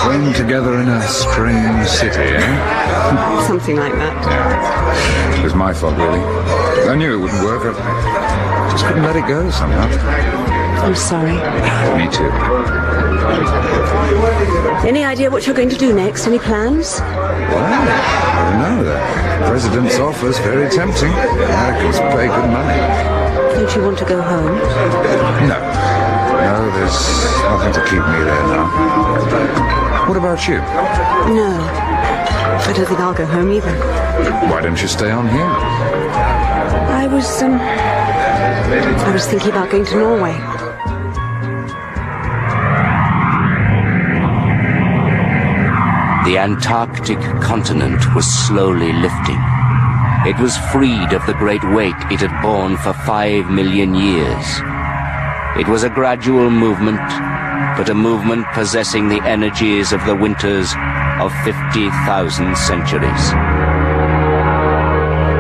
Framed together in a strange city, eh? Something like that. Yeah. It was my fault, really. I knew it wouldn't work. I just couldn't let it go somehow. I'm sorry. Me too. Any idea what you're going to do next? Any plans? Well, I don't know. The President's offer's very tempting. Americans pay good money. Don't you want to go home? No. No, there's nothing to keep me there now. What about you? No. I don't think I'll go home either. Why don't you stay on here? I was thinking about going to Norway. The Antarctic continent was slowly lifting. It was freed of the great weight it had borne for 5 million years. It was a gradual movement, but a movement possessing the energies of the winters of 50,000 centuries.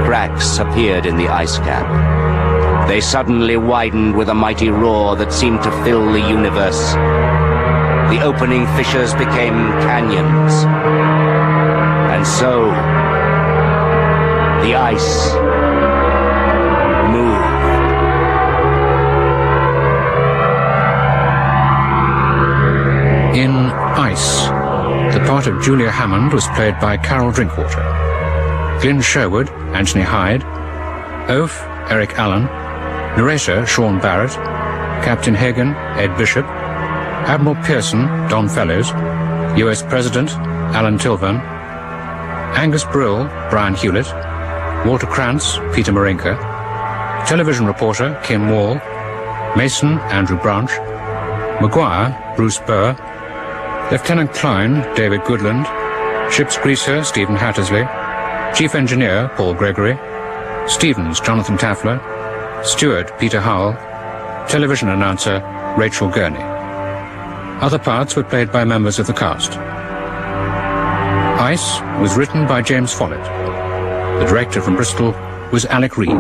Cracks appeared in the ice cap. They suddenly widened with a mighty roar that seemed to fill the universe. The opening fissures became canyons. And so, the ice moved. In Ice, the part of Julia Hammond was played by Carol Drinkwater. Glyn Sherwood, Anthony Hyde. Oaf, Eric Allan. Narrator, Sean Barrett. Captain Hagan, Ed Bishop. Admiral Pearson, Don Fellows. US President, Allan Tilvern. Angus Brill, Brian Hewlett. Walter Krantz, Peter Marinker. Television reporter, Kim Wall. Mason, Andrew Branch. Maguire, Bruce Burr. Lieutenant Klein, David Goodland. Ship's greaser, Stephen Hattersley. Chief engineer, Paul Gregory. Stevens, Jonathan Tafler. Steward, Peter Howell. Television announcer, Rachel Gurney. Other parts were played by members of the cast. Ice was written by James Follett. The director from Bristol was Alec Reed.